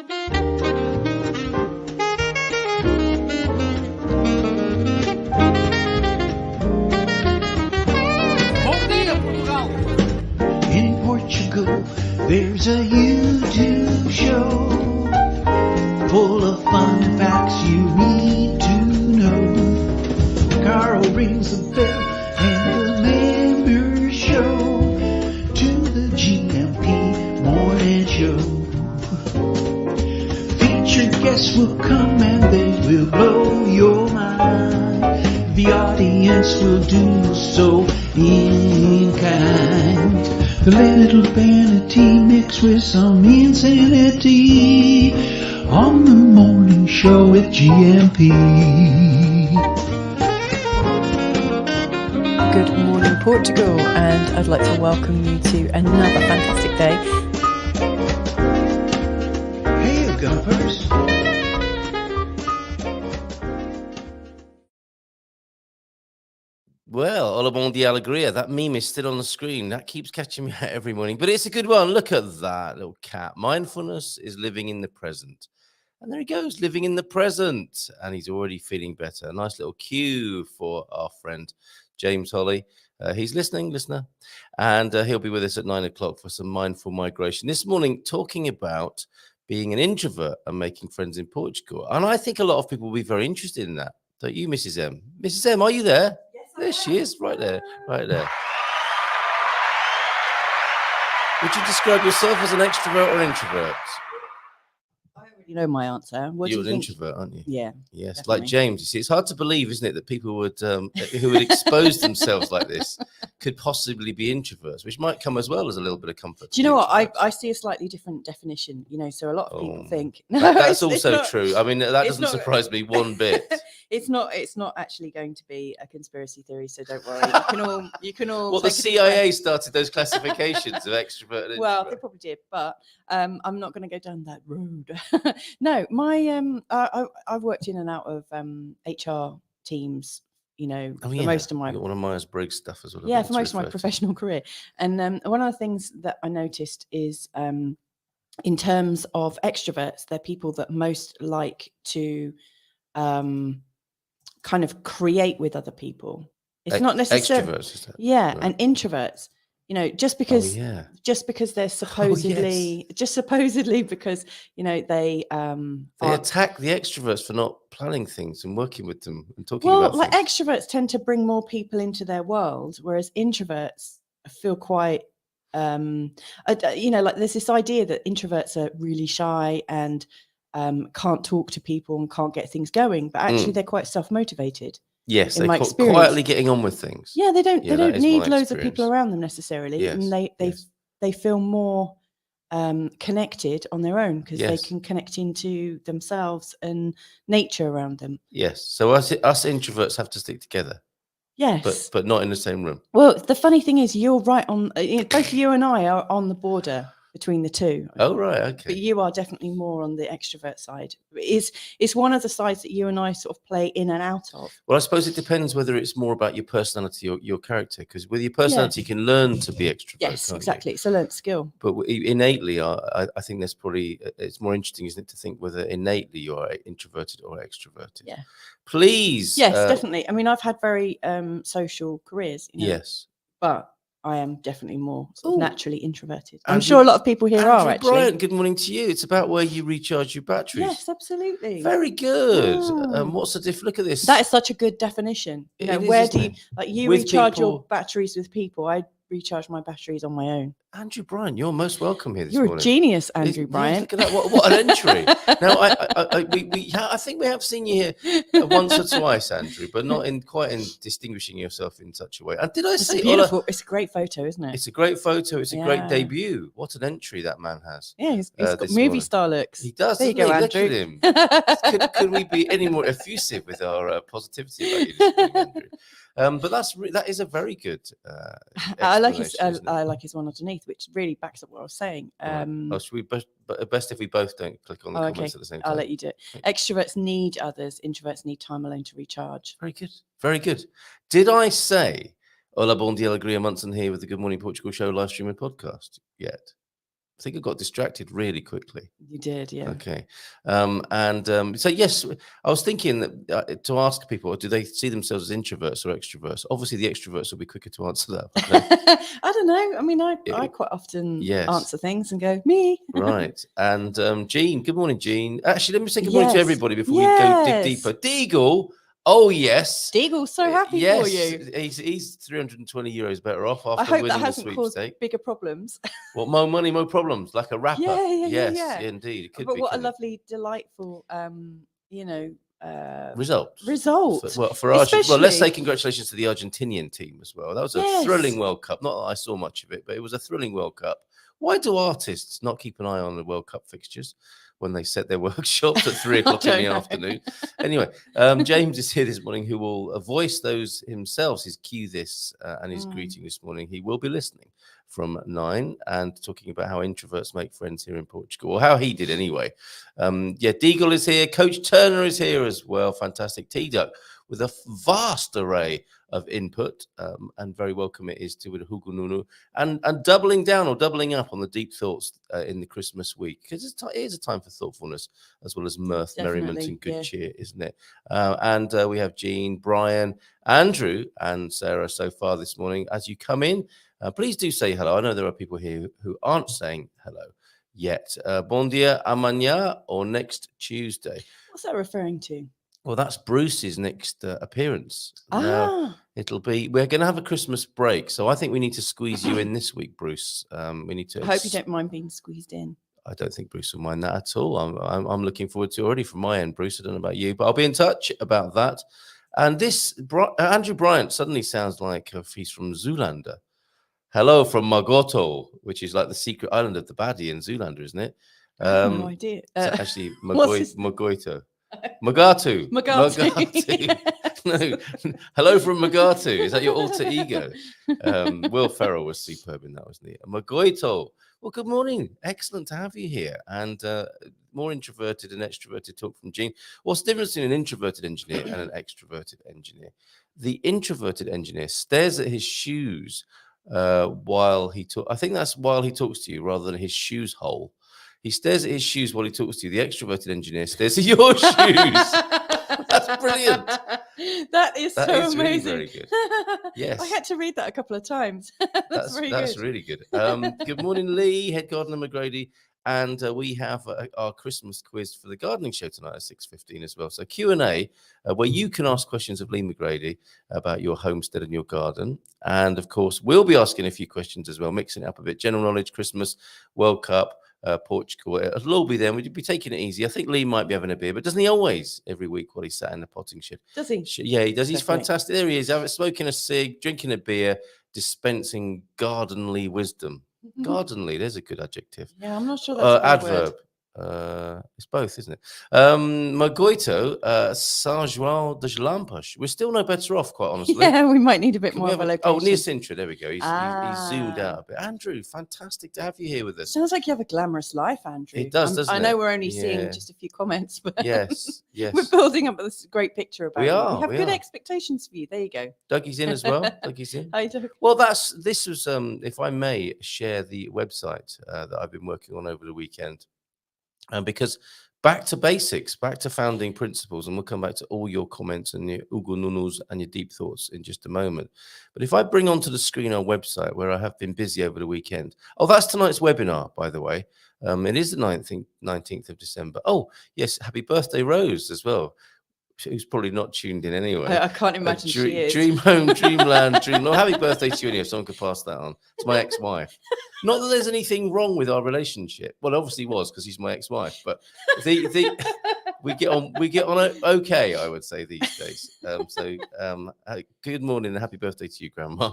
In Portugal, there's a YouTube show full of fun facts you need to know. Carl rings the bell and the members show to the GMP morning show. Featured guests will come and they will blow your mind. The audience will do so in kind. The little vanity mixed with some insanity on the morning show with GMP. Good morning, Portugal, and I'd like to welcome you to another fantastic day. Hey, GuMPers. Well, Hola bon dia alegría. That meme is still on the screen. That keeps catching me out every morning. But it's a good one. Look at that little cat. Mindfulness is living in the present. And there he goes, living in the present. And he's already feeling better. A nice little cue for our friend, James Holley. He's listening, listener. And he'll be with us at 9 o'clock for some mindful migration. This morning, talking about being an introvert and making friends in Portugal. And I think a lot of people will be very interested in that. Don't you, Mrs. M? Mrs. M, are you there? There she is, right there, right there. Would you describe yourself as an extrovert or introvert? I already know my answer. What You're do you an think? introvert, aren't you? Yeah. Yes, definitely. like James. You see, it's hard to believe, isn't it, that people would who would expose themselves like this could possibly be introverts, which might come as well as a little bit of comfort. Do you know what? I see a slightly different definition, so a lot of people think that's it's also not true. I mean, that doesn't not- surprise me one bit. It's not actually going to be a conspiracy theory, so don't worry. You can all Well, the take a deep breath. CIA started those classifications of extrovert and Well, introvert. they probably did, but I'm not going to go down that road. No, my I've worked in and out of HR teams, for most of my You got one of Myers-Briggs stuff as well. for most of my professional career. And one of the things that I noticed is in terms of extroverts, they're people that most like to kind of create with other people. It's not necessarily extroverts, is that? right. Right. And introverts, just because they're supposedly because they attack the extroverts for not planning things and working with them and talking well, about like things. extroverts tend to bring more people into their world, whereas introverts feel quite like there's this idea that introverts are really shy and can't talk to people and can't get things going, but actually they're quite self-motivated. Yes, in they're my experience. quietly getting on with things. Yeah, they don't need loads of experience. people around them necessarily. Yes, And they feel more connected on their own because they can connect into themselves and nature around them. Yes. So us introverts have to stick together. Yes. But not in the same room. Well, the funny thing is you're right on both you and I are on the border between the two. Oh, right. Okay. But you are definitely more on the extrovert side. It's one of the sides that you and I sort of play in and out of. Well, I suppose it depends whether it's more about your personality or your character, because with your personality, you can learn to be extrovert. Yes, can't exactly. you? It's a learned skill. But innately, I think there's probably, it's more interesting, isn't it, to think whether innately you are introverted or extroverted. Yeah. Please. Yes, definitely. I mean, I've had very social careers. Yes. But I am definitely more naturally introverted. I'm Andrew, sure a lot of people here are actually. Bryant, good morning to you. It's about where you recharge your batteries. Yes, absolutely. Very good. Yeah. What's the diff? Look at this. That is such a good definition. Where do you With recharge your people. batteries with people? I recharge my batteries on my own. Andrew Bryant, you're most welcome here this You're morning. a genius, Andrew Bryant. Look at that! What an entry! Now, I think we have seen you here once or twice, Andrew, but not quite in distinguishing yourself in such a way. And did I say beautiful? It's a great photo, isn't it? It's a great photo. It's a great debut. What an entry that man has! Yeah, he's got movie star looks. He does. There you go, Andrew. Look at him. Could we be any more effusive with our positivity about you this morning, Andrew? But that is a very good. I like his one underneath, which really backs up what I was saying. Should we best if we both don't click on the comments at the same time? I'll let you do it. Extroverts need others. Introverts need time alone to recharge. Very good. Very good. Did I say Hola bon dia alegría Munson here with the Good Morning Portugal show live stream and podcast yet? I think I got distracted really quickly. You did, yeah. Okay. So, yes, I was thinking that to ask people, do they see themselves as introverts or extroverts? Obviously, the extroverts will be quicker to answer that. I don't know. I mean, I quite often Yes. answer things and go, me. Right. And Jean, good morning, Jean. Actually, let me say good morning to everybody before we go dig deeper. Deagle. Oh, yes. Deagle's so happy for you. He's 320 euros better off after I hope winning that hasn't the caused sweepstake. bigger problems. Well, more money, more problems, like a rapper. Yeah. Yeah, indeed. It could But be, what a lovely, delightful, result. For Especially, let's say congratulations to the Argentinian team as well. That was a thrilling yes. World Cup. Not that I saw much of it, but it was a thrilling World Cup. Why do artists not keep an eye on the World Cup fixtures when they set their workshops at 3 o'clock in the afternoon? Anyway, James is here this morning, who will voice those himself, his cue this and his greeting this morning. He will be listening from 9 and talking about how introverts make friends here in Portugal, or how he did anyway. Deagle is here. Coach Turner is here as well. Fantastic. T-Duck with a vast array of input, and very welcome it is to with Hugo Nunu, and doubling down or doubling up on the deep thoughts in the Christmas week, because it is a time for thoughtfulness as well as mirth, merriment, and good cheer, isn't it? And we have Jean, Brian, Andrew, and Sarah so far this morning. As you come in, please do say hello. I know there are people here who aren't saying hello yet. Bon dia, amanhã, or next Tuesday. What's that referring to? Well, that's Bruce's next appearance. Now, we're going to have a Christmas break, so I think we need to squeeze you in this week, Bruce. We need to. I hope you don't mind being squeezed in. I don't think Bruce will mind that at all. I'm looking forward to it already from my end, Bruce. I don't know about you, but I'll be in touch about that. And this Andrew Bryant suddenly sounds like he's from Zoolander. Hello from Magoto, which is like the secret island of the baddie in Zoolander, isn't it? I have no idea. It's actually Magoito. Magatu. No. Hello from Magatu. Is that your alter ego? Will Ferrell was superb in that, wasn't he? Magoito. Well, good morning. Excellent to have you here. And more introverted and extroverted talk from Jean. What's the difference between an introverted engineer and an extroverted engineer? The introverted engineer stares at his shoes while he talks. I think that's while he talks to you rather than his shoes hole. He stares at his shoes while he talks to you. The extroverted engineer stares at your shoes. That's brilliant. That is amazing. Really very good. Yes. I had to read that a couple of times. That's really good. Good morning, Lee, head gardener McGrady. And we have our Christmas quiz for the gardening show tonight at 6:15 as well. So Q&A, where you can ask questions of Lee McGrady about your homestead and your garden. And, of course, we'll be asking a few questions as well, mixing it up a bit. General knowledge, Christmas, World Cup. Portugal. It'll all be there. We'd be taking it easy. I think Lee might be having a beer, but doesn't he always every week while he's sat in the potting shed? Does he? Yeah, he does. He's fantastic. There he is, smoking a cig, drinking a beer, dispensing gardenly wisdom. Gardenly, there's a good adjective. Yeah, I'm not sure that's a adverb. word. It's both, isn't it? Magoito, São João das Lampas. We're still no better off, quite honestly. Yeah, we might need a bit more of a location. Oh, near Sintra. There we go. He's zoomed out a bit. Andrew, fantastic to have you here with us. Sounds like you have a glamorous life, Andrew. It does, doesn't it? I know we're only seeing just a few comments, but yes. we're building up this great picture about we you. Are, we have good expectations for you. There you go. Dougie's in as well. Dougie's in. Hi, Doug. Well, this was, if I may share the website that I've been working on over the weekend. Because back to basics, back to founding principles, and we'll come back to all your comments and your Ugo Nunus and your deep thoughts in just a moment. But if I bring onto the screen our website, where I have been busy over the weekend. Oh, that's tonight's webinar, by the way. It is the 19th of December. Oh, yes, happy birthday, Rose, as well. Who's probably not tuned in anyway. I can't imagine she is. Dream home, dreamland, dream. Happy birthday to you, if someone could pass that on. It's my ex-wife. Not that there's anything wrong with our relationship. Well, obviously was, because he's my ex-wife. But we get on okay, I would say, these days. Good morning and happy birthday to you, Grandma.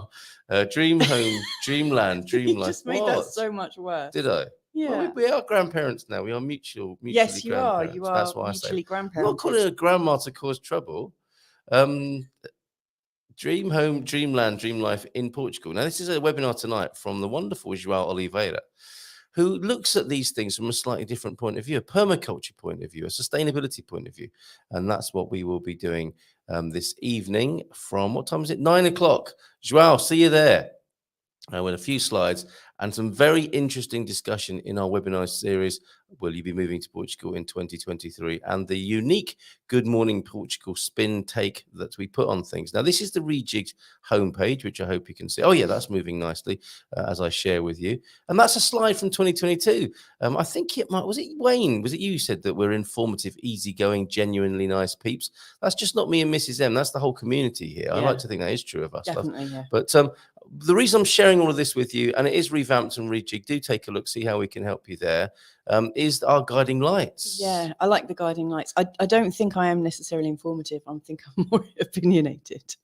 Dream home, dreamland, dream life. You just made that so much worse. Did I? Yeah, well, we are grandparents now. We are mutually yes, you are. grandparents. You are. That's why mutually I say. grandparents. I'm not calling her grandma to cause trouble. Dream home, dreamland, dream life in Portugal. Now, this is a webinar tonight from the wonderful João Oliveira, who looks at these things from a slightly different point of view, a permaculture point of view, a sustainability point of view, and that's what we will be doing this evening. From what time is it? 9 o'clock. João, see you there. With a few slides and some very interesting discussion in our webinar series, Will You Be Moving to Portugal in 2023? And the unique Good Morning Portugal spin take that we put on things. Now, this is the rejigged homepage, which I hope you can see. Oh, yeah, that's moving nicely as I share with you. And that's a slide from 2022. I think it might, was it Wayne? Was it you who said that we're informative, easygoing, genuinely nice peeps? That's just not me and Mrs. M. That's the whole community here. I like to think that is true of us. Definitely, yeah. But the reason I'm sharing all of this with you, and it is revamped and rejigged, do take a look, see how we can help you there, is our guiding lights. Yeah, I like the guiding lights. I don't think I am necessarily informative. I think I'm more opinionated.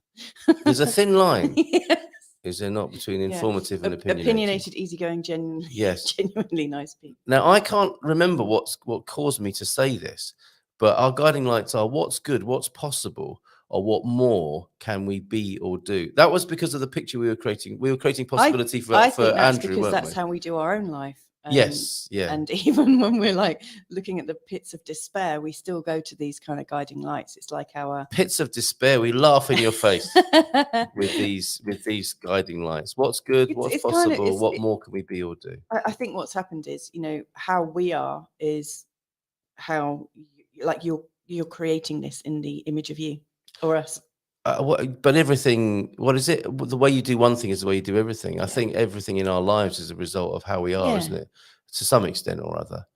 There's a thin line. Yes. Is there not, between informative and opinionated? Opinionated, easygoing, genuinely nice people. Now, I can't remember what caused me to say this, but our guiding lights are what's good, what's possible, or what more can we be or do? That was because of the picture we were creating. We were creating possibility for I think that's Andrew, because weren't that's we? how we do our own life. Yes, yeah. And even when we're like looking at the pits of despair, we still go to these kind of guiding lights. It's like our pits of despair. We laugh in your face with these guiding lights. What's good? What's possible? What more can we be or do? I think what's happened is, how we are is how you're creating this in the image of you or us. But everything, what is it? The way you do one thing is the way you do everything. I think everything in our lives is a result of how we are, isn't it? To some extent or other.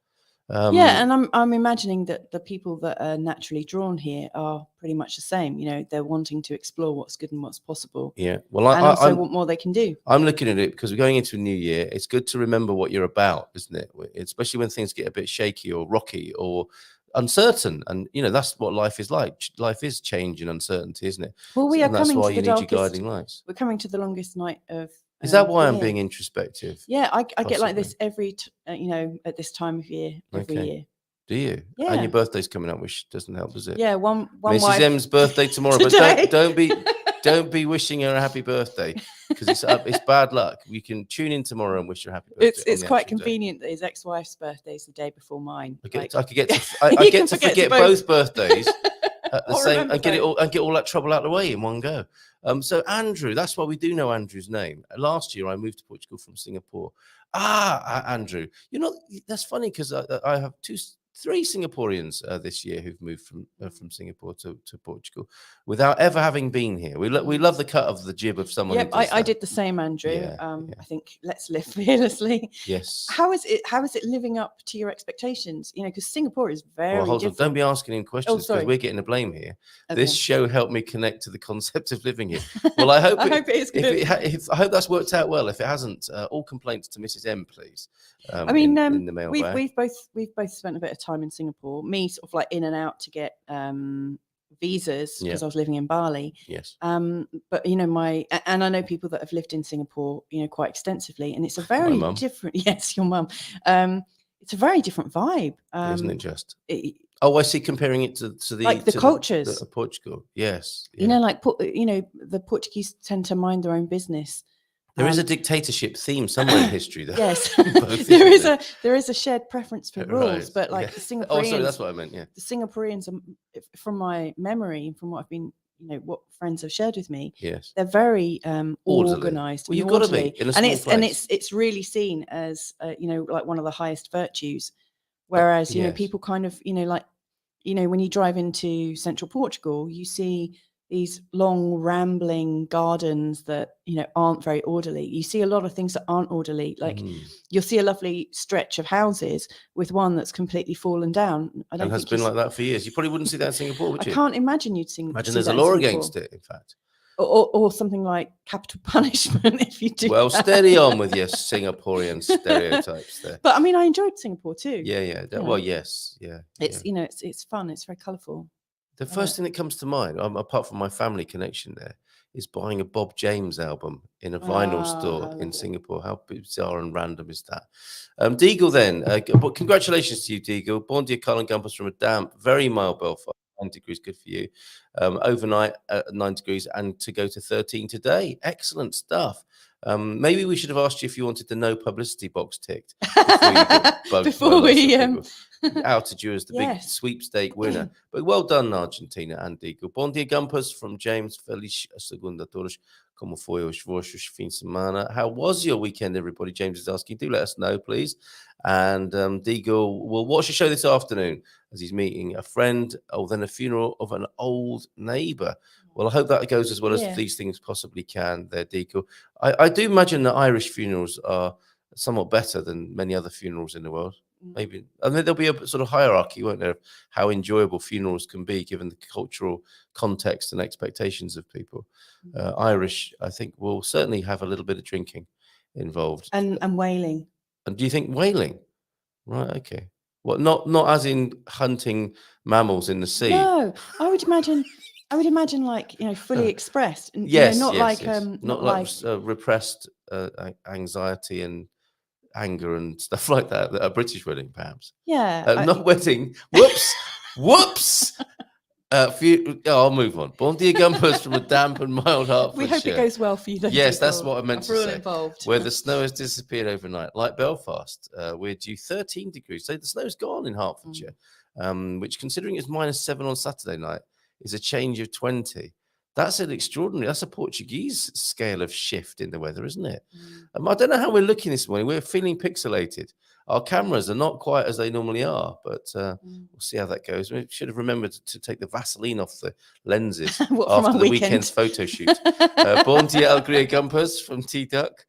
And I'm imagining that the people that are naturally drawn here are pretty much the same. They're wanting to explore what's good and what's possible. Yeah. Well, and also what more they can do. I'm looking at it because we're going into a new year. It's good to remember what you're about, isn't it? Especially when things get a bit shaky or rocky or uncertain, and that's what life is like. Life is change and uncertainty, isn't it? Well, we are that's coming why to you the need your guiding lights. We're coming to the longest night of. Is that why I'm being introspective? Yeah, I get like this every at this time of year every year. Do you? Yeah. And your birthday's coming up, which doesn't help, does it? Yeah, one Mrs. M's birthday tomorrow, but don't be wishing her a happy birthday because it's bad luck. You can tune in tomorrow and wish her a happy birthday. It's quite convenient that his ex-wife's birthday is the day before mine. I get to forget both birthdays at the same and get all that trouble out of the way in one go. So Andrew, that's why we do know Andrew's name. Last year I moved to Portugal from Singapore. Andrew, that's funny because I have three Singaporeans this year who've moved from Singapore to Portugal without ever having been here. We love the cut of the jib of someone. Yep, I did the same, Andrew. I think let's live fearlessly. Yes. How is it living up to your expectations? Because Singapore is very different. Don't be asking him questions because we're getting the blame here. Okay. This show helped me connect to the concept of living here. Well, I hope it is good. I hope that's worked out well. If it hasn't, all complaints to Mrs. M, please. In the mailbag. We've both spent a bit of time in Singapore. Me sort of like in and out to get visas because I was living in Bali. Yes. But and I know people that have lived in Singapore, quite extensively, and it's a very different. Yes, your mum. It's a very different vibe, isn't it? Just. I see. Comparing it to the cultures of Portugal. Yes. Yeah. The Portuguese tend to mind their own business. There is a dictatorship theme somewhere in history, though. Yes, there is a shared preference for rules, but the Singaporeans. Oh, sorry, that's what I meant. Yeah, the Singaporeans, from my memory, from what I've been, what friends have shared with me, yes, they're very organised. Well, you've got to be in a small place. It's really seen as like one of the highest virtues. Whereas people kind of when you drive into central Portugal, you see these long rambling gardens that aren't very orderly. You see a lot of things that aren't orderly. Like you'll see a lovely stretch of houses with one that's completely fallen down. And has been like that for years. You probably wouldn't see that in Singapore, would you? I can't imagine you'd see. Imagine there's a law against it, in fact. Or something like capital punishment if you do. Well, steady on with your Singaporean stereotypes there. But I mean, I enjoyed Singapore too. Yeah. Well, yes, yeah. It's it's fun. It's very colourful. The first thing that comes to mind, apart from my family connection there, is buying a Bob James album in a vinyl store in Singapore. How bizarre and random is that? Deagle then, but congratulations to you, Deagle. Born to your Carl and GuMPers from a damp, very mild Belfast. 9 degrees, good for you. Overnight at 9 degrees and to go to 13 today. Excellent stuff. Maybe we should have asked you if you wanted the no publicity box ticked before you got bugged Before by lots of we, people. Outed you as the big Yes. sweepstake winner. But well done, Argentina and Diego. Bom dia, GuMPers, from James. Feliz segunda a todos. Como foi os vossos fim de semana? How was your weekend, everybody? James is asking. Do let us know, please. And Diego will watch a show this afternoon as he's meeting a friend, then a funeral of an old neighbour. Well, I hope that goes as well as these things possibly can there, Diego. I do imagine that Irish funerals are somewhat better than many other funerals in the world. Maybe, and then there'll be a sort of hierarchy, won't there, of how enjoyable funerals can be given the cultural context and expectations of people. Irish, I think, will certainly have a little bit of drinking involved, and wailing. And do you think whaling? Right, okay. What, not as in hunting mammals in the sea? No, I would imagine like, fully expressed, and yes, not yes, like yes. Not like repressed anxiety and anger and stuff like that. A British wedding, perhaps. Yeah. Not wedding. Whoops, whoops. I'll move on. Bon dia, GuMPers, from a damp and mild Hertfordshire. We hope it goes well for you, though. Yes, that's what I meant to say. Involved. Where the snow has disappeared overnight, like Belfast, we're due 13 degrees. So the snow's gone in Hertfordshire, which, considering it's -7 on Saturday night, is a change of 20. That's an extraordinary. That's a Portuguese scale of shift in the weather, isn't it? I don't know how we're looking this morning. We're feeling pixelated. Our cameras are not quite as they normally are, but we'll see how that goes. We should have remembered to take the Vaseline off the lenses after the weekend's photo shoot. Bon dia, alegria, GuMPers, from T-Duck,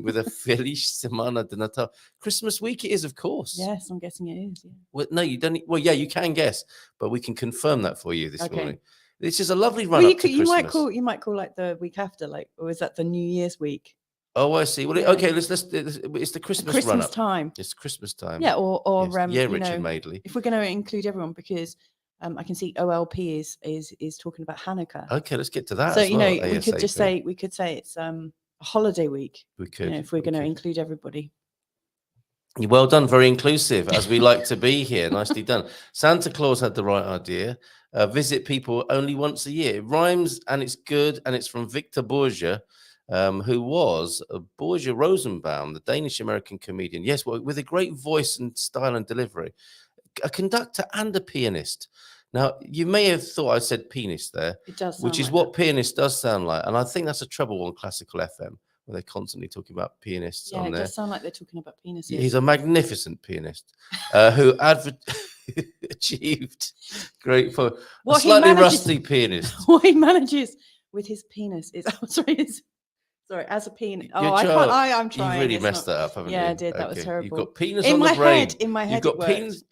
with a Feliz Semana de Natal. Christmas week it is, of course. Yes, I'm guessing it is. Yeah. Well, no, you don't. Well, yeah, you can guess, but we can confirm that for you this morning. This is a lovely run up to Christmas. You might call like the week after, like, or is that the New Year's week? Oh, I see. Well, okay, let's. It's the Christmas run up. Time. It's Christmas time. Yeah, or yes. Richard Madeley. If we're going to include everyone, because I can see OLP is talking about Hanukkah. Okay, let's get to that. So as well, we could just say it's a holiday week. We could, if we're going to include everybody. Well done, very inclusive, as we like to be here. Nicely done. Santa Claus had the right idea. Visit people only once a year. It rhymes and it's good, and it's from Victor Borgia, who was Borgia Rosenbaum, the Danish-American comedian. Yes, well, with a great voice and style and delivery. A conductor and a pianist. Now, you may have thought I said pianist there, it does, which is what pianist does sound like. And I think that's a trouble on classical FM, where they're constantly talking about pianists on there. Yeah, it does sound like they're talking about penises. He's a magnificent pianist who achieved great for a slightly rusty pianist. What he manages with his penis is, sorry, as a penis. Oh, I can't. I'm trying. You really messed that up, haven't you? Yeah, I did. That was terrible. You've got penis on the brain. In my head, you've got penis.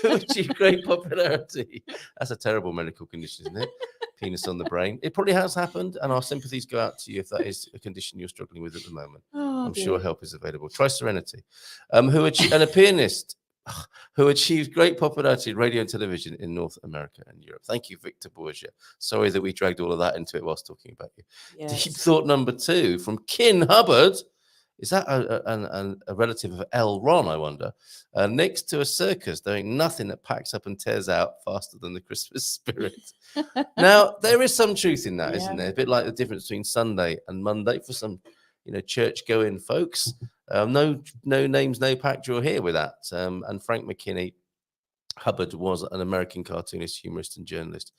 Who achieved great popularity. That's a terrible medical condition, isn't it? Penis on the brain. It probably has happened, and our sympathies go out to you if that is a condition you're struggling with at the moment. I'm sure help is available. Try Serenity. And a pianist who achieved great popularity in radio and television in North America and Europe. Thank you, Victor Borgia. Sorry that we dragged all of that into it whilst talking about you. Yes. Deep thought number 2 from Kin Hubbard. Is that a relative of L. Ron, I wonder? Next to a circus, there ain't nothing that packs up and tears out faster than the Christmas spirit. Now, there is some truth in that, isn't there? A bit like the difference between Sunday and Monday for some, church-going folks. No names, no pack draw here with that. And Frank McKinney Hubbard was an American cartoonist, humorist, and journalist.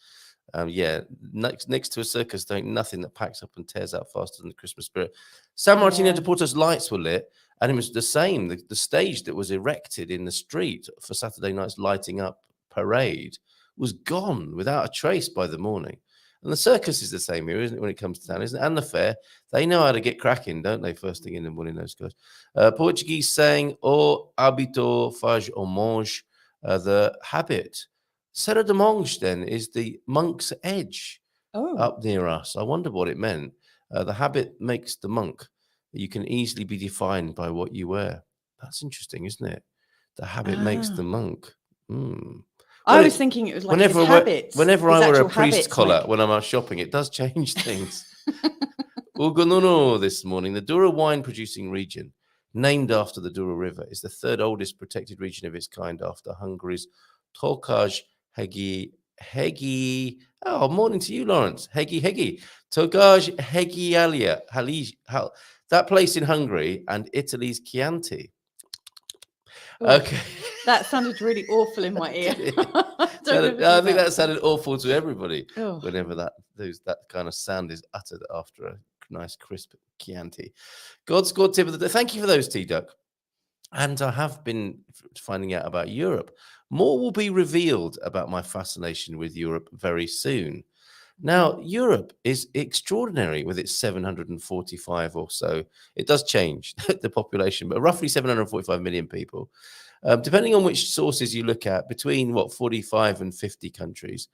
Next to a circus, there ain't nothing that packs up and tears out faster than the Christmas spirit. San Martino de Porto's lights were lit, and it was the same. The stage that was erected in the street for Saturday night's lighting up parade was gone without a trace by the morning. And the circus is the same here, isn't it, when it comes to town, isn't it? And the fair. They know how to get cracking, don't they, first thing in the morning, those guys. Portuguese saying, o hábito faz o monge, the habit. Serra de Monge, then, is the monk's edge up near us. I wonder what it meant. The habit makes the monk. You can easily be defined by what you wear. That's interesting, isn't it? The habit makes the monk. I was thinking it was like his habits. Whenever I wear a priest collar when I'm out shopping, it does change things. Ugonono this morning. The Douro wine producing region, named after the Douro River, is the third oldest protected region of its kind after Hungary's Tolkaj Hegi. Oh, morning to you, Lawrence. Hegi. Togaj Hegialia. That place in Hungary and Italy's Chianti. Ooh, Okay. That sounded really awful in my ear. I think that sounded awful to everybody whenever that kind of sound is uttered after a nice crisp Chianti. God scored tip of the day. Thank you for those, T-Duck. And I have been finding out about Europe. More will be revealed about my fascination with Europe very soon. Now, Europe is extraordinary with its 745 or so. It does change the population, but roughly 745 million people. Depending on which sources you look at, between 45 and 50 countries.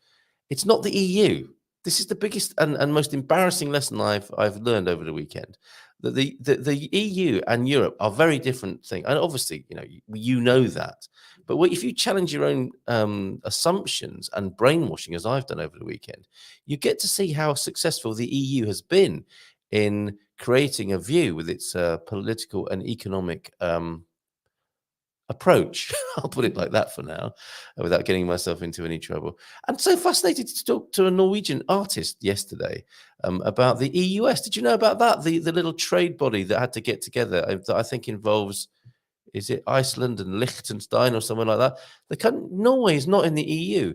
It's not the EU. This is the biggest and most embarrassing lesson I've learned over the weekend. That the EU and Europe are very different things. And obviously, you know that. But if you challenge your own assumptions and brainwashing, as I've done over the weekend, you get to see how successful the EU has been in creating a view with its political and economic approach. I'll put it like that for now, without getting myself into any trouble. I'm so fascinated to talk to a Norwegian artist yesterday about the EUS. Did you know about that? The little trade body that had to get together that I think involves, is it Iceland and Liechtenstein or something like that? Norway is not in the EU.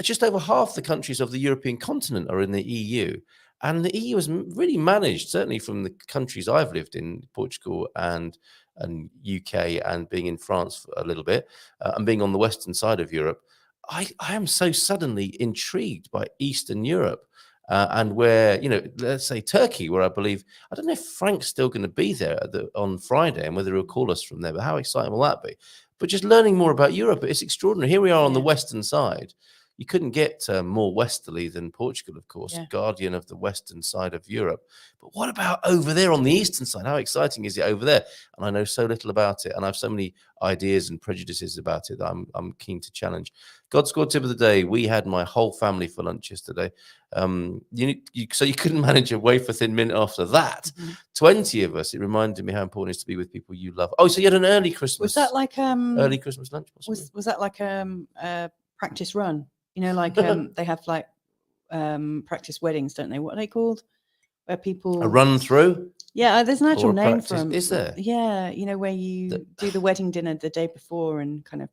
Just over half the countries of the European continent are in the EU. And the EU has really managed, certainly from the countries I've lived in, Portugal and UK, and being in France for a little bit, and being on the western side of Europe, I am so suddenly intrigued by Eastern Europe. And where, let's say Turkey, where I don't know if Frank's still going to be there on Friday and whether he'll call us from there, but how exciting will that be? But just learning more about Europe, it's extraordinary. Here we are on the western side. You couldn't get more westerly than Portugal, of course, guardian of the western side of Europe. But what about over there on the eastern side? How exciting is it over there? And I know so little about it, and I have so many ideas and prejudices about it that I'm keen to challenge. God scored tip of the day. We had my whole family for lunch yesterday. So you couldn't manage a wafer thin mint after that. 20 of us. It reminded me how important it is to be with people you love. Oh, so you had an early Christmas. Was that like early Christmas lunch? Was that like a practice run? They have like practice weddings, don't they? What are they called? Where people a run through? Yeah, there's an actual name for them. Is there? Yeah, where you do the wedding dinner the day before and kind of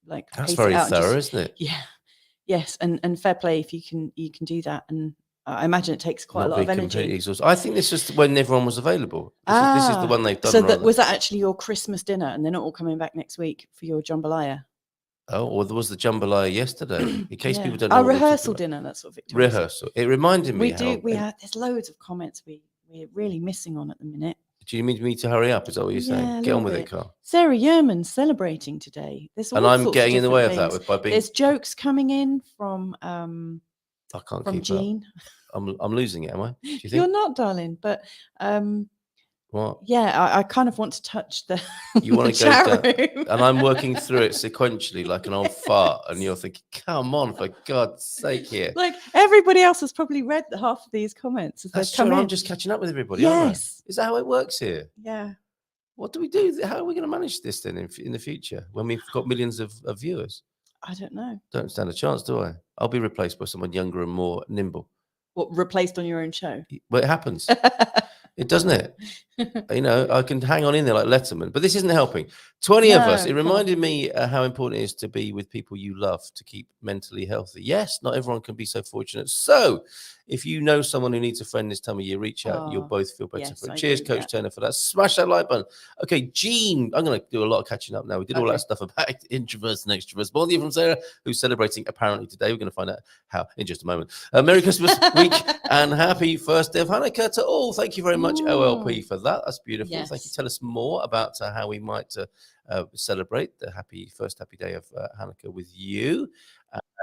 like that's very thorough, isn't it? Yeah. Yes, and fair play if you can do that. And I imagine it takes quite a lot of energy. I think this is when everyone was available. This is the one they've done. So was that actually your Christmas dinner, and they're not all coming back next week for your jambalaya? Oh, or there was the jambalaya yesterday. In case people don't know. Our rehearsal dinner, that's what Victoria rehearsal. It reminded me. There's loads of comments we're really missing on at the minute. Do you need me to hurry up? Is that what you're saying? Get on with it, Carl. Sarah Yerman's celebrating today. And I'm getting in the way of that by being. There's jokes coming in from I can't from keep Jean. Up. I'm losing it, am I? Do you think? You're not, darling, but what? Yeah, I kind of want to touch the. You want to go down, and I'm working through it sequentially like an old fart, and you're thinking, "Come on, for God's sake, here!" Like everybody else has probably read half of these comments. That's true. I'm just catching up with everybody. Yes, is that how it works here? Yeah. What do we do? How are we going to manage this then in the future when we've got millions of viewers? I don't know. Don't stand a chance, do I? I'll be replaced by someone younger and more nimble. What, replaced on your own show? Well, it happens. It doesn't it? I can hang on in there like Letterman, but this isn't helping. 20 of us. It reminded me how important it is to be with people you love to keep mentally healthy. Yes, not everyone can be so fortunate. So if you know someone who needs a friend this time of year, reach out. You'll both feel better for it. Cheers, Coach Turner, for that. Smash that like button. Okay, Jean, I'm going to do a lot of catching up now. We did all that stuff about introverts and extroverts. Morning from Sarah, who's celebrating apparently today. We're going to find out how in just a moment. Merry Christmas week and happy first day of Hanukkah to all. Thank you very much, OLP, for that. That's beautiful. Yes. Thank you. Tell us more about how we might celebrate the first happy day of Hanukkah with you.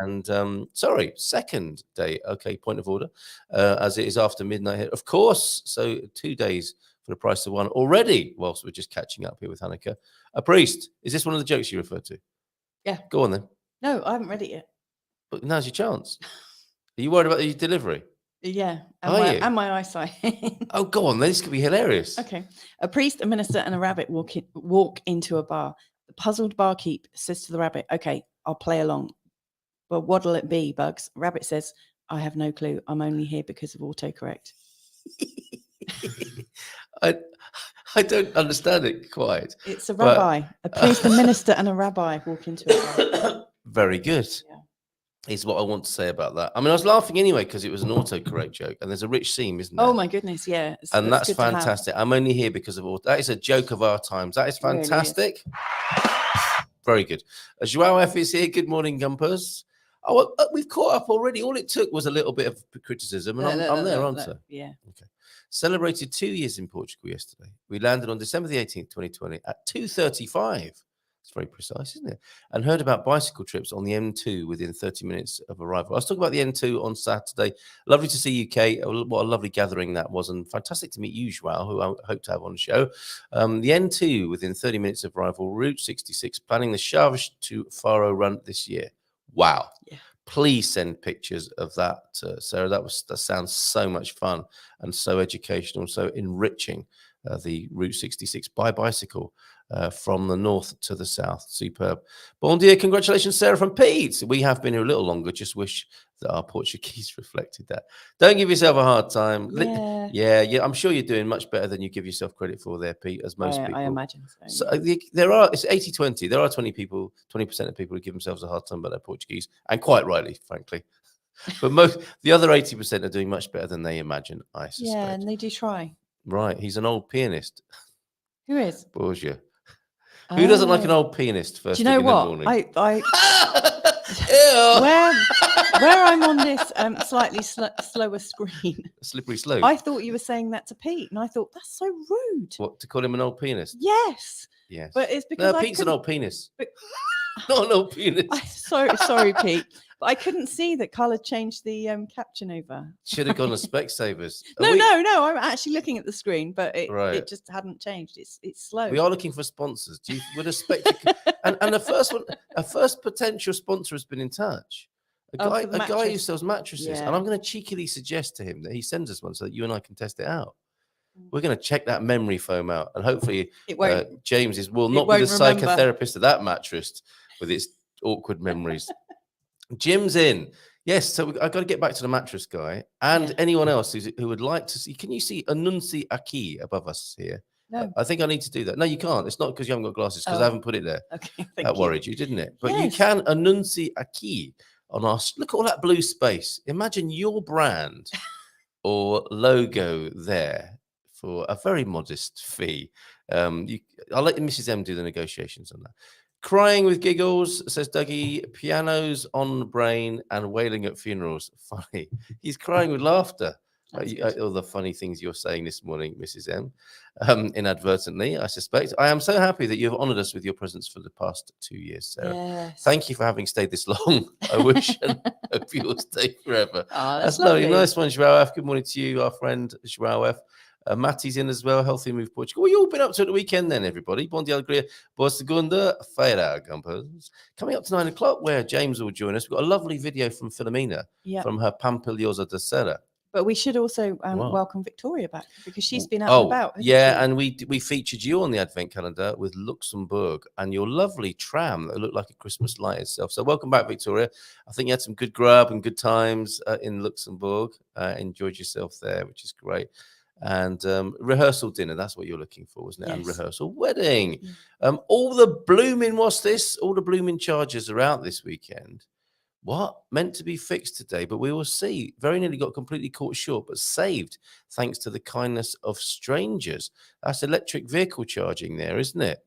And second day. Okay, point of order, as it is after midnight here, of course. So 2 days for the price of one already. Whilst we're just catching up here with Hanukkah, a priest. Is this one of the jokes you referred to? Yeah. Go on then. No, I haven't read it yet. But now's your chance. Are you worried about the delivery? Yeah, and my eyesight. Oh, go on then. This could be hilarious. Okay. A priest, a minister, and a rabbit walk into a bar. The puzzled barkeep says to the rabbit, "Okay, I'll play along. Well, what'll it be, Bugs? Rabbit says, I have no clue. I'm only here because of autocorrect. I don't understand it quite. It's a but- rabbi, a priest, a minister, and a rabbi walk into it. Very good. Yeah. Is what I want to say about that. I mean, I was laughing anyway because it was an autocorrect joke, and there's a rich seam, isn't there? Oh my goodness, yeah. And that's good to have. fantastic. I'm only here because of all. That is a joke of our times. That is It really is. fantastic. Very good. Joao F is here. Good morning, Gumpers. Oh, well, we've caught up already. All it took was a little bit of criticism, and I'm there, aren't I? Yeah. Okay. Celebrated 2 years in Portugal yesterday. We landed on December the 18th, 2020 at 2:35. It's very precise, isn't it? And heard about bicycle trips on the M2 within 30 minutes of arrival. I was talking about the M2 on Saturday. Lovely to see you, Kate. What a lovely gathering that was, and fantastic to meet you, Joao, who I hope to have on the show. The N2 within 30 minutes of arrival, Route 66, planning the Chaves to Faro run this year. Wow. Yeah. Please send pictures of that, Sarah. That sounds so much fun and so educational, so enriching. The Route 66 by bicycle from the north to the south. Superb. Bon dia. Congratulations, Sarah from Pete. We have been here a little longer. Just wish that our Portuguese reflected that. Don't give yourself a hard time. Yeah. I'm sure you're doing much better than you give yourself credit for there, Pete, as most people. I imagine so. So it's 80-20. There are 20% of people who give themselves a hard time about their Portuguese, and quite rightly, frankly. But the other 80% are doing much better than they imagine, I suspect. Yeah, and they do try. Right, he's an old pianist. Who is? Borgia. Who doesn't like an old pianist first thing in the morning? Do you know what? Where I'm on this slightly slower screen. Slippery slope. I thought you were saying that to Pete, and I thought that's so rude. What, to call him an old pianist? Yes. Yes. But it's because Pete's an old penis. But... Not an old pianist. Sorry, Pete. But I couldn't see that Carla changed the caption over. Should have gone to Specsavers. No. I'm actually looking at the screen, but it just hadn't changed. It's slow. We are looking for sponsors. Would expect and a first potential sponsor has been in touch. A guy who sells mattresses, and I'm going to cheekily suggest to him that he sends us one so that you and I can test it out. We're going to check that memory foam out, and hopefully James will not be the psychotherapist of that mattress with its awkward memories. Jim's in. Yes, so I've got to get back to the mattress guy and anyone else who would like to see. Can you see Anunci Aqui above us here? No. I think I need to do that. No, you can't. It's not because you haven't got glasses, because I haven't put it there. Okay, that worried you, didn't it? But you can Anunci Aqui on our. Look at all that blue space. Imagine your brand or logo there for a very modest fee. I'll let Mrs. M do the negotiations on that. Crying with giggles, says Dougie. Pianos on the brain and wailing at funerals. Funny. He's crying with laughter. All the funny things you're saying this morning, Mrs. M, inadvertently, I suspect. I am so happy that you have honoured us with your presence for the past 2 years, Sarah. Yes. Thank you for having stayed this long. I wish and hope you'll stay forever. Oh, that's lovely. Nice one, Joao F. Good morning to you, our friend Joao F. Matty's in as well. Healthy Move Portugal. What you all been up to at the weekend then, everybody? Bom dia, alegria. Boa segunda-feira, Gumpers. Coming up to 9 o'clock, where James will join us. We've got a lovely video from Filomena from her Pampilhosa da Serra. But we should also welcome Victoria back, because she's been out and about. Yeah, and we featured you on the Advent calendar with Luxembourg and your lovely tram that looked like a Christmas light itself. So welcome back, Victoria. I think you had some good grub and good times in Luxembourg. Enjoyed yourself there, which is great. And rehearsal dinner, that's what you're looking for, wasn't it? Yes. And rehearsal wedding. All the blooming charges are out this weekend. What? Meant to be fixed today, but we will see. Very nearly got completely caught short, but saved thanks to the kindness of strangers. That's electric vehicle charging there, isn't it?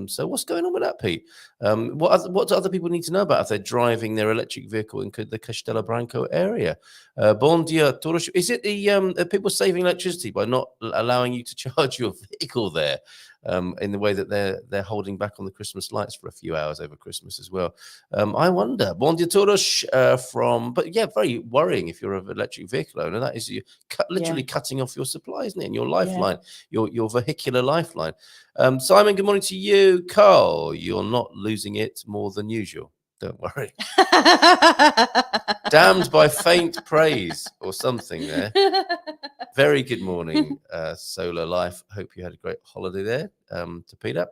So what's going on with that, Pete? What do other people need to know about if they're driving their electric vehicle in the Castelo Branco area? Bon dia, todos. Is it the people saving electricity by not allowing you to charge your vehicle there in the way that they're holding back on the Christmas lights for a few hours over Christmas as well? I wonder. Bon dia, todos. But yeah, very worrying if you're an electric vehicle owner. That is you literally cutting off your supply, isn't it? And your lifeline, your vehicular lifeline. Simon, good morning to you. Carl, you're not losing it more than usual. Don't worry. Damned by faint praise or something there. Very good morning, Solar Life. Hope you had a great holiday there, to Peter.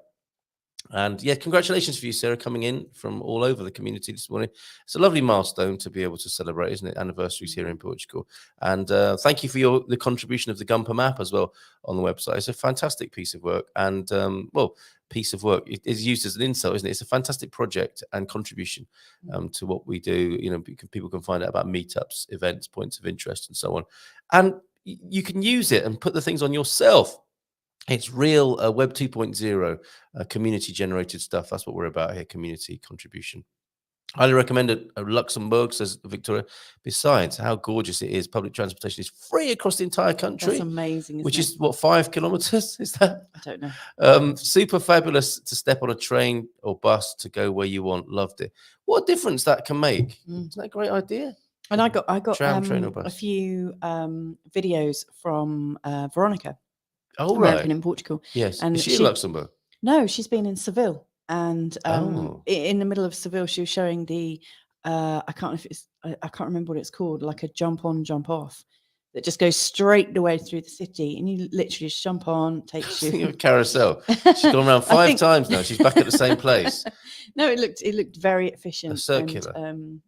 And yeah, congratulations for you, Sarah, coming in from all over the community this morning. It's a lovely milestone to be able to celebrate, isn't it? Anniversaries here in Portugal. And thank you for the contribution of the GuMPer map as well on the website. It's a fantastic piece of work. And piece of work is used as an insult, isn't it? It's a fantastic project and contribution to what we do. You know, people can find out about meetups, events, points of interest, and so on. And you can use it and put the things on yourself. It's real Web 2.0 community generated stuff. That's what we're about here, community contribution. Highly recommend it. Luxembourg, says Victoria. Besides, how gorgeous it is. Public transportation is free across the entire country. That's amazing. Which is what, 5 kilometers? Is that? I don't know. Super fabulous to step on a train or bus to go where you want. Loved it. What a difference that can make. Isn't that a great idea? And I got tram, train or bus. a few videos from Veronica. Oh, American right. in Portugal. Yes. And is she in Luxembourg? No, she's been in Seville. And in the middle of Seville, she was showing the I can't remember what it's called, like a jump on, jump off that just goes straight the way through the city, and you literally just jump on, takes you. Carousel. She's gone around 5 times now. She's back at the same place. No, it looked very efficient. A circular. And,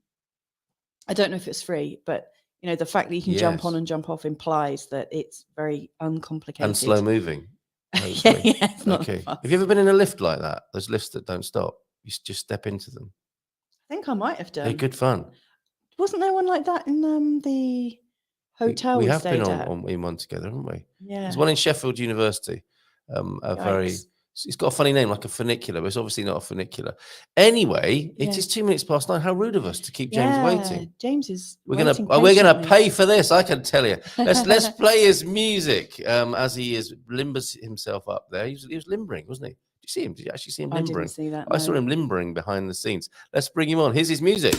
I don't know if it's free, but you know, the fact that you can jump on and jump off implies that it's very uncomplicated and slow moving. yeah, it's not okay. fast. Have you ever been in a lift like that? Those lifts that don't stop. You just step into them. I think I might have done. They're good fun. Wasn't there one like that in the hotel we we have stayed been at? in one together, haven't we? Yeah. There's one in Sheffield University. It's got a funny name, like a funicular, but it's obviously not a funicular. Anyway, it is 2 minutes past 9. How rude of us to keep James waiting. James is. We're gonna pay for this. I can tell you. Let's play his music as he limbers himself up there. He was limbering, wasn't he? Did you see him? Did you actually see him limbering? I didn't see that. I saw him limbering behind the scenes. Let's bring him on. Here's his music.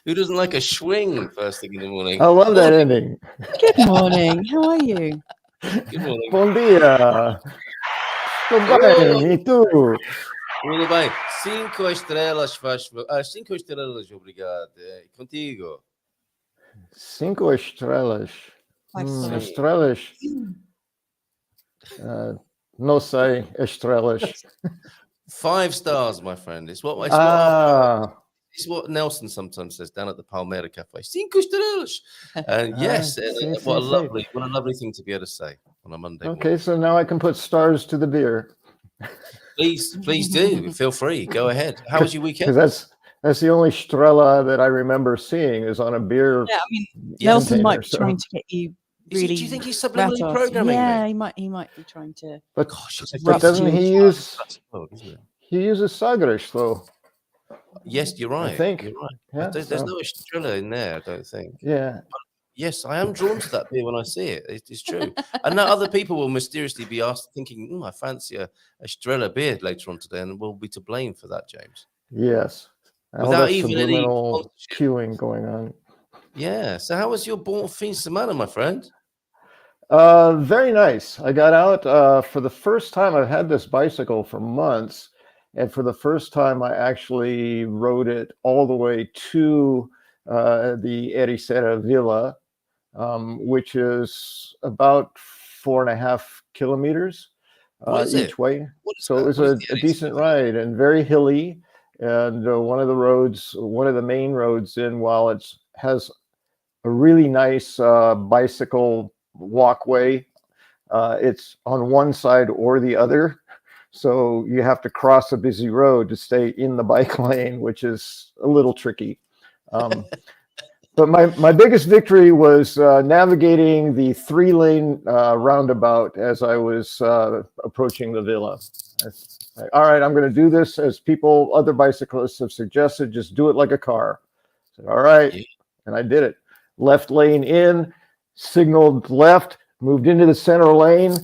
Who doesn't like a swing first thing in the morning? I love that ending. Good morning. How are you? Good morning. Bom dia. Tudo bem? E tu? Tudo bem. 5 estrelas, faz 5 estrelas, obrigado. Contigo. 5 estrelas. Estrelas. Não sei. Estrelas. 5 stars, my friend. It's what Nelson sometimes says down at the Palmeira Cafe. 5 estrelas. Yes, what a lovely thing to be able to say on a Monday morning. Okay, so now I can put stars to the beer. Please do. Feel free. Go ahead. How was your weekend? Because that's the only Strela that I remember seeing is on a beer. Yeah, I mean, Nelson might be trying to get you really. Do you think he's subliminally programming? Yeah, he might be trying to. But doesn't he use? He uses Sagres though. Yes, you're right. I think. You're right. Yeah, there's no Estrella in there, I don't think. Yeah. But yes, I am drawn to that beer when I see it. It's true. And now other people will mysteriously be thinking, I fancy a Estrella beer later on today, and we'll be to blame for that, James. Yes. Without even any queuing going on. Yeah. So how was your bon fin semana, my friend? Very nice. I got out for the first time. I've had this bicycle for months. And for the first time, I actually rode it all the way to the Ericeira Villa, which is about 4.5 kilometers each way. So it was a decent ride and very hilly. And one of the main roads while it has a really nice bicycle walkway, it's on one side or the other. So you have to cross a busy road to stay in the bike lane, which is a little tricky. But my biggest victory was navigating the 3-lane roundabout as I was approaching the villa. All right, I'm going to do this as other bicyclists have suggested. Just do it like a car. I said, all right. Yeah. And I did it. Left lane in, signaled left, moved into the center lane,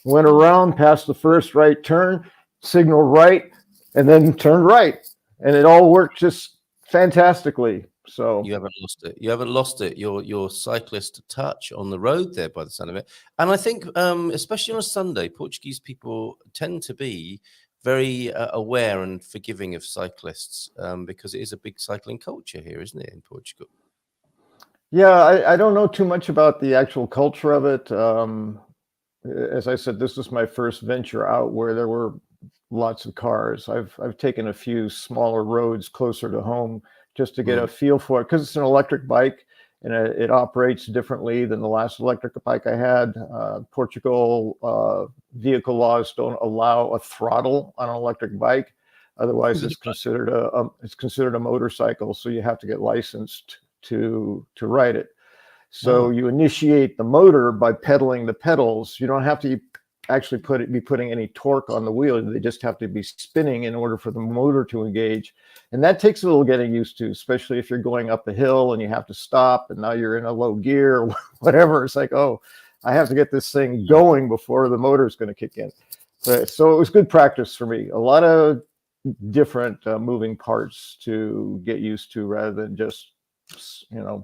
went around past the first right turn, signal right, and then turn right, and it all worked just fantastically. So you haven't lost it. You haven't lost it. Your cyclist touch on the road there, by the sound of it. And I think, especially on a Sunday, Portuguese people tend to be very aware and forgiving of cyclists because it is a big cycling culture here, isn't it, in Portugal? yeah, I don't know too much about the actual culture of it. As I said, this was my first venture out where there were lots of cars. I've taken a few smaller roads closer to home just to get a feel for it, because it's an electric bike and it operates differently than the last electric bike I had. Portugal vehicle laws don't allow a throttle on an electric bike. Otherwise, it's considered a motorcycle. So you have to get licensed to ride it. So you initiate the motor by pedaling the pedals. You don't have to actually be putting any torque on the wheel. They just have to be spinning in order for the motor to engage. And that takes a little getting used to, especially if you're going up a hill and you have to stop and now you're in a low gear or whatever. It's like, oh, I have to get this thing going before the motor is going to kick in. So it was good practice for me. A lot of different moving parts to get used to rather than just,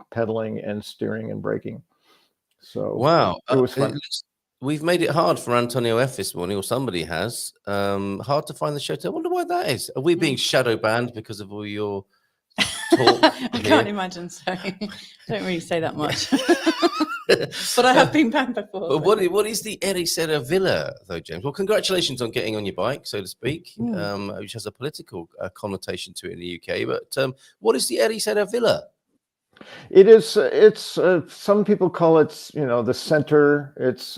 pedaling and steering and braking. So wow, it was fun. We've made it hard for Antonio F this morning, or somebody has. Hard to find the show. I wonder why that is. Are we being shadow banned because of all your talk? I can't imagine so. Don't really say that much. But I have been banned before. But what is the Ericeira Villa, though, James? Well, congratulations on getting on your bike, so to speak, which has a political connotation to it in the UK. But what is the Ericeira Villa? It is. It's some people call it, the center. It's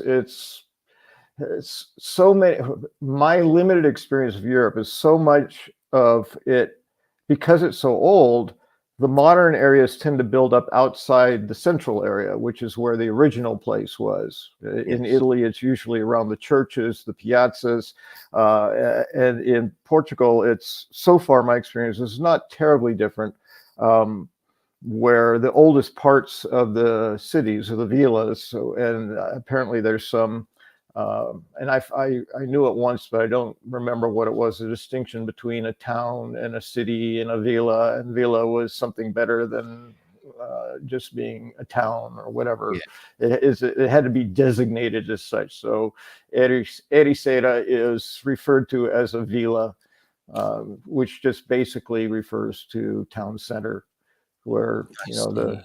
so many. My limited experience of Europe is so much of it because it's so old. The modern areas tend to build up outside the central area, which is where the original place was. In Italy, it's usually around the churches, the piazzas, and in Portugal, it's so far my experience is not terribly different. Where the oldest parts of the cities are the villas. So, and apparently there's some, and I knew it once, but I don't remember what it was, the distinction between a town and a city and a villa, and villa was something better than just being a town or whatever. It had to be designated as such. So Ericeira is referred to as a villa, which just basically refers to town center, where the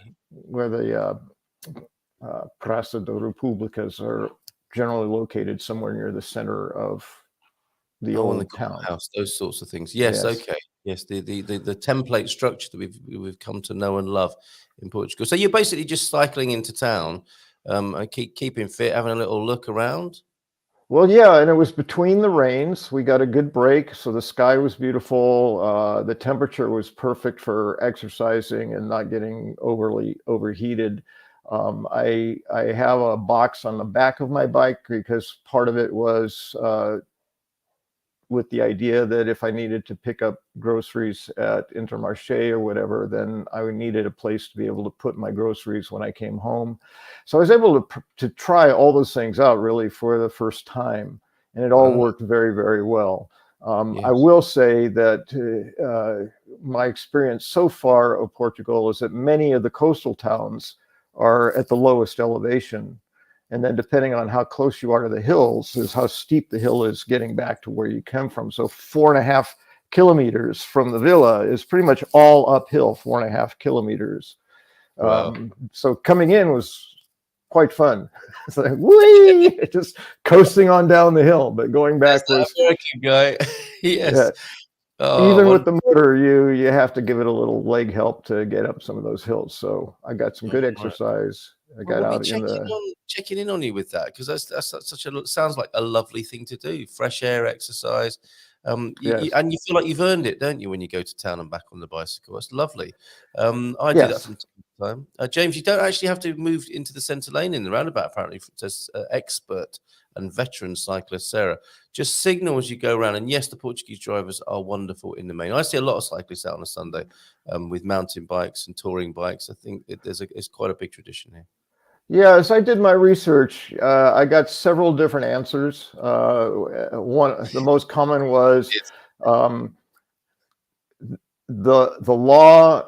Praça da Repúblicas are generally located somewhere near the center of the old town house, those sorts of things. Yes. Okay. Yes, the template structure that we've come to know and love in Portugal. So you're basically just cycling into town, keeping fit, having a little look around. Well, yeah, and it was between the rains. We got a good break, so the sky was beautiful. The temperature was perfect for exercising and not getting overly overheated. I have a box on the back of my bike because part of it was with the idea that if I needed to pick up groceries at Intermarché or whatever, then I needed a place to be able to put my groceries when I came home. So I was able to try all those things out really for the first time, and it all worked very, very well. I will say that my experience so far of Portugal is that many of the coastal towns are at the lowest elevation. And then depending on how close you are to the hills is how steep the hill is getting back to where you come from. So 4.5 kilometers from the villa is pretty much all uphill, 4.5 kilometers. Wow. So coming in was quite fun. It's like, whee, just coasting on down the hill, but going back was American guy. Yes. Yeah. Oh, even with the motor, you have to give it a little leg help to get up some of those hills. So I got some good exercise. I got out checking in on you with that, because that's such a sounds like a lovely thing to do. Fresh air exercise. And you feel like you've earned it, don't you, when you go to town and back on the bicycle? It's lovely. I do that from time to time. James, you don't actually have to move into the centre lane in the roundabout, apparently. It says expert and veteran cyclist Sarah. Just signal as you go around. And yes, the Portuguese drivers are wonderful in the main. I see a lot of cyclists out on a Sunday with mountain bikes and touring bikes. I think it's quite a big tradition here. Yeah, as I did my research, I got several different answers. The most common was It's um, the law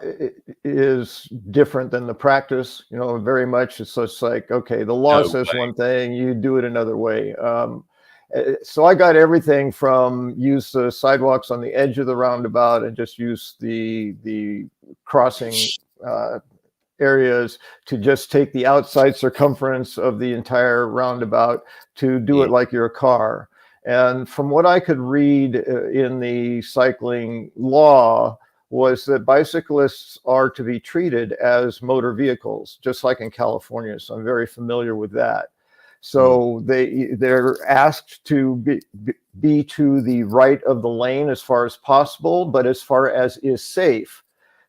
is different than the practice. You know, very much. It's just like, okay, the law no says way. one thing, you do it another way. So I got everything from use the sidewalks on the edge of the roundabout and just use the crossing areas to just take the outside circumference of the entire roundabout to do it Yeah. like you're a car. And from what I could read in the cycling law was that bicyclists are to be treated as motor vehicles, just like in California. So I'm very familiar with that. So they're asked to be to the right of the lane as far as possible, but as far as is safe.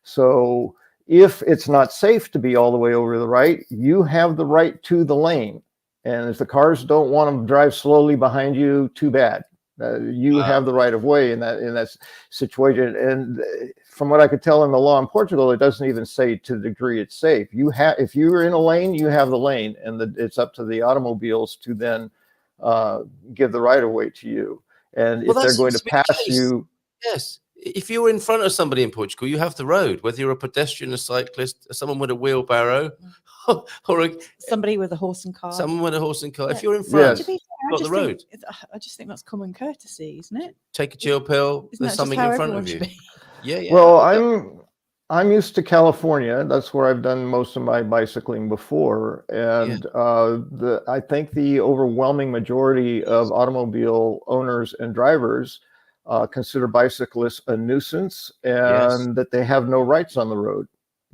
So if it's not safe to be all the way over to the right, you have the right to the lane. And if the cars don't want to drive slowly behind you, too bad. You have the right of way in that situation. And from what I could tell in the law in Portugal, it doesn't even say to the degree it's safe. If you're in a lane, you have the lane, and it's up to the automobiles to then give the right of way to you. And Well, if that they're going seems to to be the pass case. you, Yes. If you're in front of somebody in Portugal, you have the road, whether you're a pedestrian, a cyclist, someone with a wheelbarrow, or Somebody with a horse and cart. someone with a horse and cart. Yeah. If you're in To front, Yes. be fair, you've got the road. I just think that's common courtesy, isn't it? Take a chill pill. Isn't There's that just something how in front everyone of should you. be? Yeah. well, I'm used to California. That's where I've done most of my bicycling before. And I think the overwhelming majority of automobile owners and drivers consider bicyclists a nuisance and that they have no rights on the road.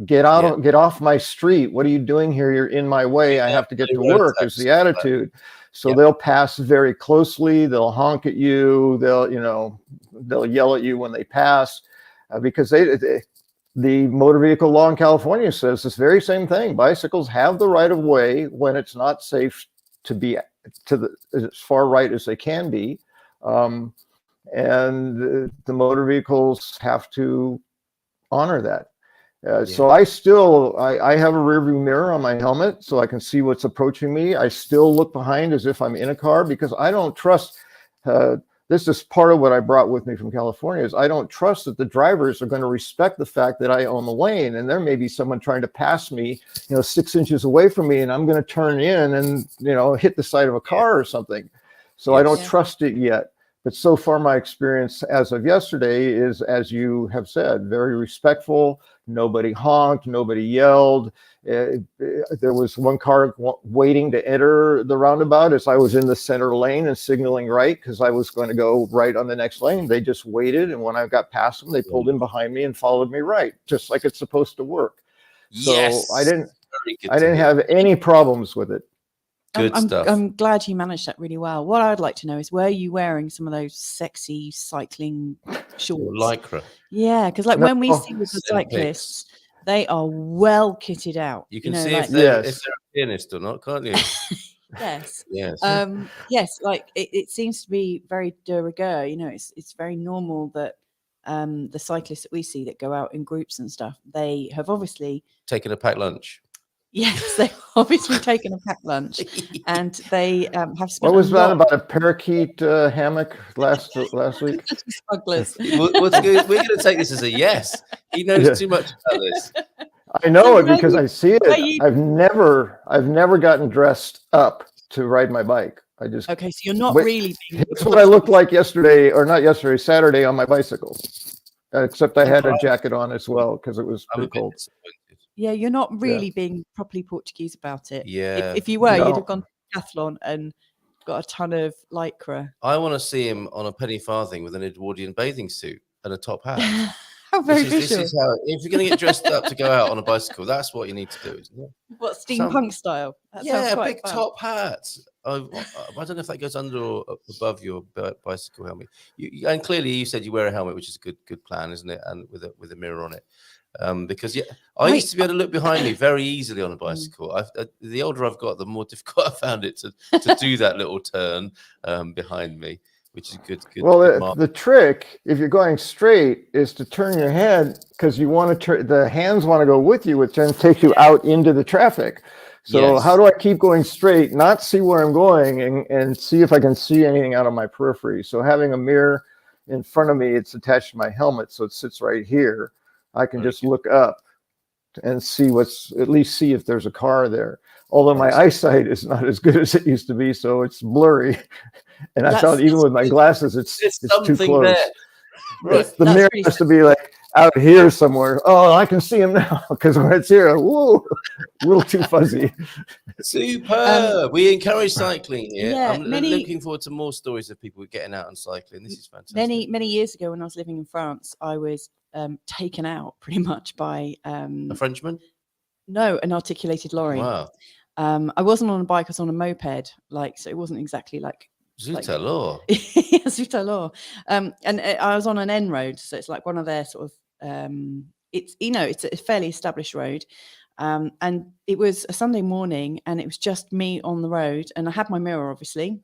Get off my street. What are you doing here? You're in my way. I have to get to road work tax is the and all that. attitude. So Yep. they'll pass very closely. They'll honk at you. They'll yell at you when they pass because the motor vehicle law in California says this very same thing. Bicycles have the right of way when it's not safe to be as far right as they can be. And the motor vehicles have to honor that. So I have a rear view mirror on my helmet so I can see what's approaching me. I still look behind as if I'm in a car because I don't trust. This is part of what I brought with me from California is I don't trust that the drivers are going to respect the fact that I own the lane. And there may be someone trying to pass me, 6 inches away from me, and I'm going to turn in and, hit the side of a car or something. So I don't trust it yet. But so far, my experience as of yesterday is, as you have said, very respectful. Nobody honked, nobody yelled. There was one car waiting to enter the roundabout as I was in the center lane and signaling right because I was going to go right on the next lane. They just waited. And when I got past them, they pulled in behind me and followed me right, just like it's supposed to work. So I didn't have any problems with it. Good stuff. I'm glad you managed that really well. What I'd like to know is, were you wearing some of those sexy cycling shorts? Lycra. Yeah, because when we see the cyclists, they are well kitted out. You can see if they're a pianist or not, can't you? Yes. Yes. Yes. Like it seems to be very de rigueur. It's very normal that the cyclists that we see that go out in groups and stuff, they have obviously taken a packed lunch. Yes, they've obviously taken a packed lunch, and they have spent. What was that about a parakeet hammock last week? Smugglers. What's good? We're going to take this as a yes. He knows too much about this. I know it because I see it. I've never gotten dressed up to ride my bike. Okay, so you're not really. That's what I looked like yesterday, or not yesterday, Saturday on my bicycle. Except I had a jacket on as well because it was pretty cold. Yeah, you're not really being properly Portuguese about it. Yeah. If you were, you'd have gone to Decathlon and got a ton of lycra. I want to see him on a penny farthing with an Edwardian bathing suit and a top hat. How very visual. This is how, if you're going to get dressed up to go out on a bicycle, that's what you need to do, isn't it? What, steampunk style? That yeah, quite big fun. top hat. I don't know if that goes under or above your bicycle helmet. And clearly, you said you wear a helmet, which is a good plan, isn't it? And with a mirror on it. Because I used to be able to look behind me very easily on a bicycle. The older I've got, the more difficult I found it to do that little turn behind me, which is good. Well, the trick, if you're going straight, is to turn your head because you want to the hands want to go with you, which then takes you out into the traffic. So Yes. how do I keep going straight, not see where I'm going, and see if I can see anything out of my periphery? So having a mirror in front of me, it's attached to my helmet, so it sits right here. I can just look up and see at least see if there's a car there. Although my eyesight is not as good as it used to be, so it's blurry. And I found even with my glasses, it's too close. There. Right. The mirror has to be like out here somewhere. Oh, I can see him now, because when it's here, whoa, a little too fuzzy. Superb. We encourage cycling here. Yeah, I'm looking forward to more stories of people getting out and cycling. This is fantastic. Many years ago, when I was living in France, I was taken out pretty much by a Frenchman. No, an articulated lorry. Wow. I wasn't on a bike; I was on a moped. So it wasn't exactly like. Zut alors. Yeah, zut alors. And I was on an N road, so it's like one of their sort of. It's a fairly established road, and it was a Sunday morning, and it was just me on the road, and I had my mirror. Obviously,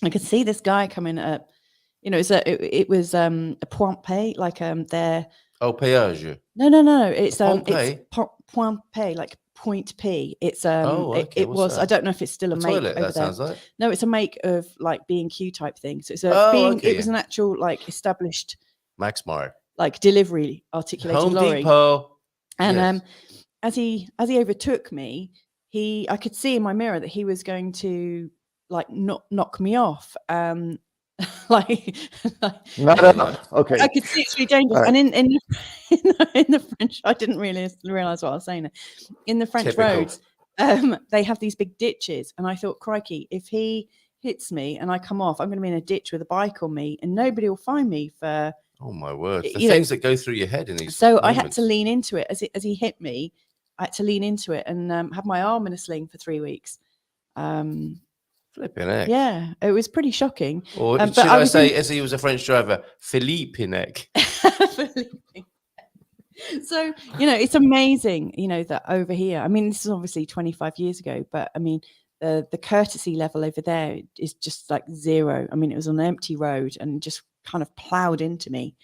I could see this guy coming at. It was a point pay, like their. Oh, péage. No. It's point pay, like point P. It's it was. I don't know if it's still a make toilet, over that there. sounds like. No, it's a make of like B&Q type thing. So it's it was an actual like established Max Mart. like delivery articulated Home lorry. Depot. And as he overtook me, I could see in my mirror that he was going to like knock me off. Okay. I could see it's really dangerous. Right. And in the French, I didn't realize what I was saying. In the French roads, they have these big ditches, and I thought, crikey, if he hits me and I come off, I'm going to be in a ditch with a bike on me, and nobody will find me for. Oh my word! The things that go through your head in these. So moments. I had to lean into it as he hit me. I had to lean into it and have my arm in a sling for 3 weeks. Flipping heck. Yeah, it was pretty shocking. Or should I say, as he was a French driver, Philippe Neck. So, it's amazing, that over here, I mean, this is obviously 25 years ago, but I mean, the courtesy level over there is just like zero. I mean, it was on an empty road and just kind of plowed into me.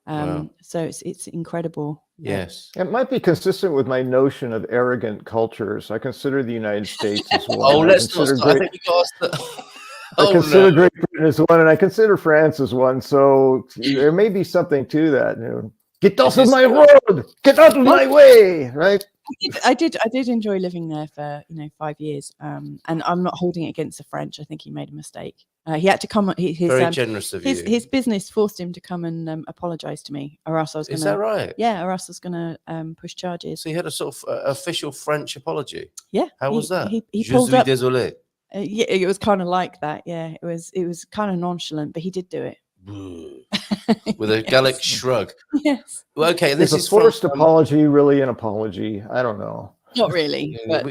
Wow. So it's incredible. Yes. It might be consistent with my notion of arrogant cultures. I consider the United States as one. Oh, let's not start. I think we got I consider Great Britain as one, and I consider France as one. So there may be something to that. Get off of my road! Get out of my way! Right? I did enjoy living there for 5 years, and I'm not holding it against the French. I think he made a mistake. He had to come. Very generous of you. His business forced him to come and apologize to me, or else I was going to. Is that right? Yeah, or else I was going to push charges. So he had a sort of official French apology. Yeah. How was that? He Je pulled suis up. désolé. Yeah, it was kind of like that. Yeah, it was kind of nonchalant, but he did do it. With a Gallic shrug. Yes. Well, okay, this is a forced apology really an apology? I don't know. Not really. But,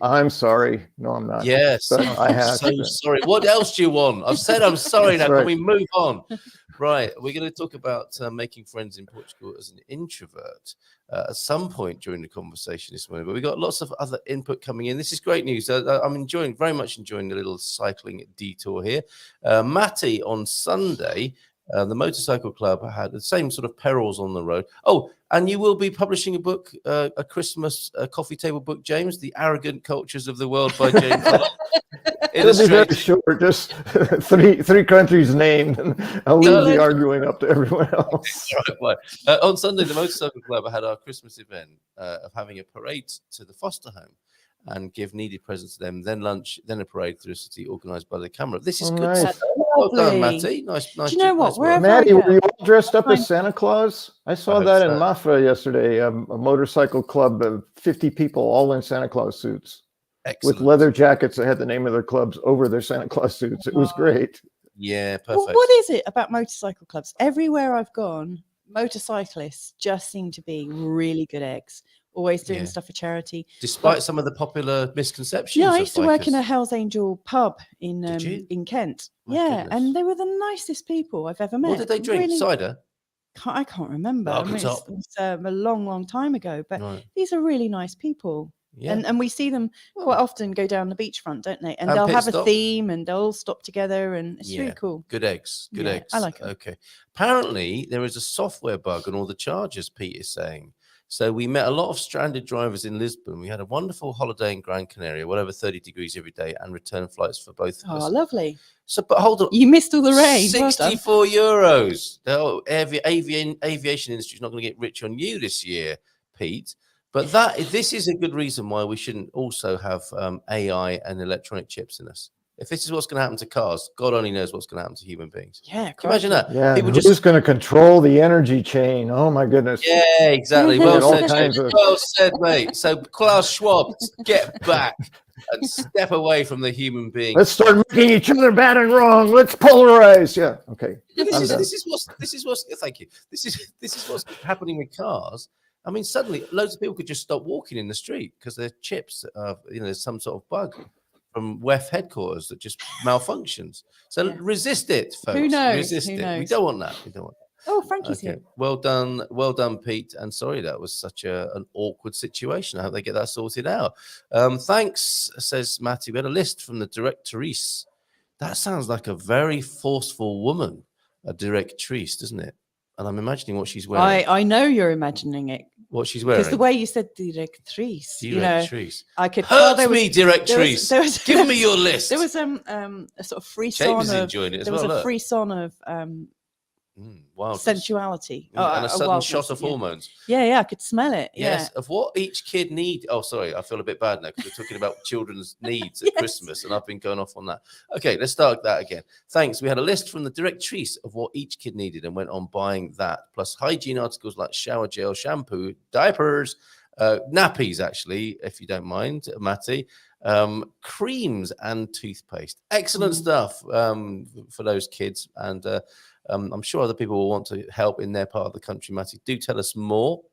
I'm sorry. No, I'm not. Yes. I have. So sorry. What else do you want? I've said I'm sorry now. Right. Can we move on? Right. We're going to talk about making friends in Portugal as an introvert at some point during the conversation this morning. But we've got lots of other input coming in. This is great news. I'm very much enjoying the little cycling detour here. Matty on Sunday, the motorcycle club had the same sort of perils on the road. Oh, and you will be publishing a book, a Christmas coffee table book, James, The Arrogant Cultures of the World by James Holley. It'll be very short, just three countries named, and I'll leave the arguing up to everyone else. Right. On Sunday, the Motorcycle Club had our Christmas event of having a parade to the foster home and give needed presents to them, then lunch, then a parade through the city organised by the camera. This is good. Nice. Well done, Matty. Nice. Do you know what? Maddie, were you all dressed up as Santa Claus? I saw that in Mafra yesterday, a motorcycle club of 50 people all in Santa Claus suits. Excellent. With leather jackets that had the name of their clubs over their Santa Claus suits. It was great. Yeah, perfect. Well, what is it about motorcycle clubs? Everywhere I've gone, motorcyclists just seem to be really good eggs. Always doing stuff for charity. Despite some of the popular misconceptions. Yeah, I used to work in a Hell's Angel pub in Kent. Goodness. And they were the nicest people I've ever met. What did they drink? Really, cider? I can't remember. Oh, I mean, it's a long time ago. But these are really nice people. Yeah. And we see them quite often go down the beachfront, don't they? And they'll have a theme and they'll all stop together, and it's really cool. Good eggs. Good eggs. I like it. Okay. Apparently, there is a software bug on all the chargers, Pete is saying. So we met a lot of stranded drivers in Lisbon. We had a wonderful holiday in Gran Canaria, well over 30 degrees every day, and return flights for both of Oh, us. lovely. So, but hold on. You missed all the rain. Well done. 64 euros. The aviation industry is not going to get rich on you this year, Pete. But this is a good reason why we shouldn't also have AI and electronic chips in us. If this is what's going to happen to cars, God only knows what's going to happen to human beings. Yeah, Can you imagine that? Yeah, People who's going to control the energy chain? Oh my goodness. Yeah, exactly. Well all said, kinds James. of- Well said, mate. So Klaus Schwab, get back and step away from the human being. Let's start making each other bad and wrong. Let's polarize. Yeah. Okay. This is what's thank you. This is what's happening with cars. I mean, suddenly loads of people could just stop walking in the street because their chips, there's some sort of bug from WEF headquarters that just malfunctions. So resist it, folks. Who knows? Resist Who it. knows? We don't want that. We don't want that. Oh, Frankie's here. Well done, Pete. And sorry that was such an awkward situation. I hope they get that sorted out. Thanks, says Matty. We had a list from the directrice. That sounds like a very forceful woman, a directrice, doesn't it? And I'm imagining what she's wearing. I know you're imagining it. What she's wearing. Because the way you said directrice, Directrice. I could. Hurt there was, me, directrice. Give me your list. There was a sort of frisson James is of. enjoying it as There was well, a frisson of wildness. sensuality And a sudden wildness, shot of hormones. Yeah, I could smell it. Yes, of what each kid need. Oh, sorry, I feel a bit bad now because we're talking about children's needs at Christmas, and I've been going off on that. Okay, let's start that again. Thanks. We had a list from the directrice of what each kid needed and went on buying that, plus hygiene articles like shower gel, shampoo, diapers, nappies, actually, if you don't mind, Matty, creams and toothpaste. Excellent stuff for those kids, and I'm sure other people will want to help in their part of the country. Matty, do tell us more.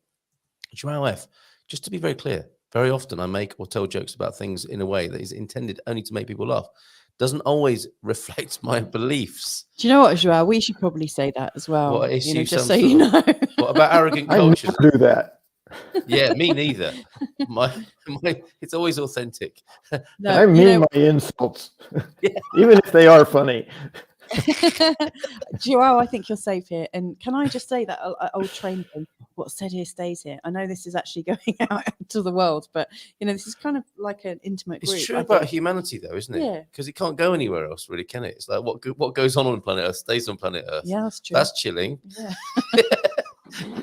Joao F, just to be very clear, very often I make or tell jokes about things in a way that is intended only to make people laugh. Doesn't always reflect my beliefs. Do you know what, Joao? We should probably say that as well. What, issue just some so you know. What about arrogant I culture? never do that. Yeah, me neither. My it's always authentic. No, I mean my insults, even if they are funny. Joao, I think you're safe here. And can I just say that old train thing, what's said here stays here. I know this is actually going out to the world, but this is kind of like an intimate group. It's true about humanity, though, isn't it? Yeah. Because it can't go anywhere else, really, can it? It's like what goes on planet Earth stays on planet Earth. Yeah, that's true. That's chilling. Yeah.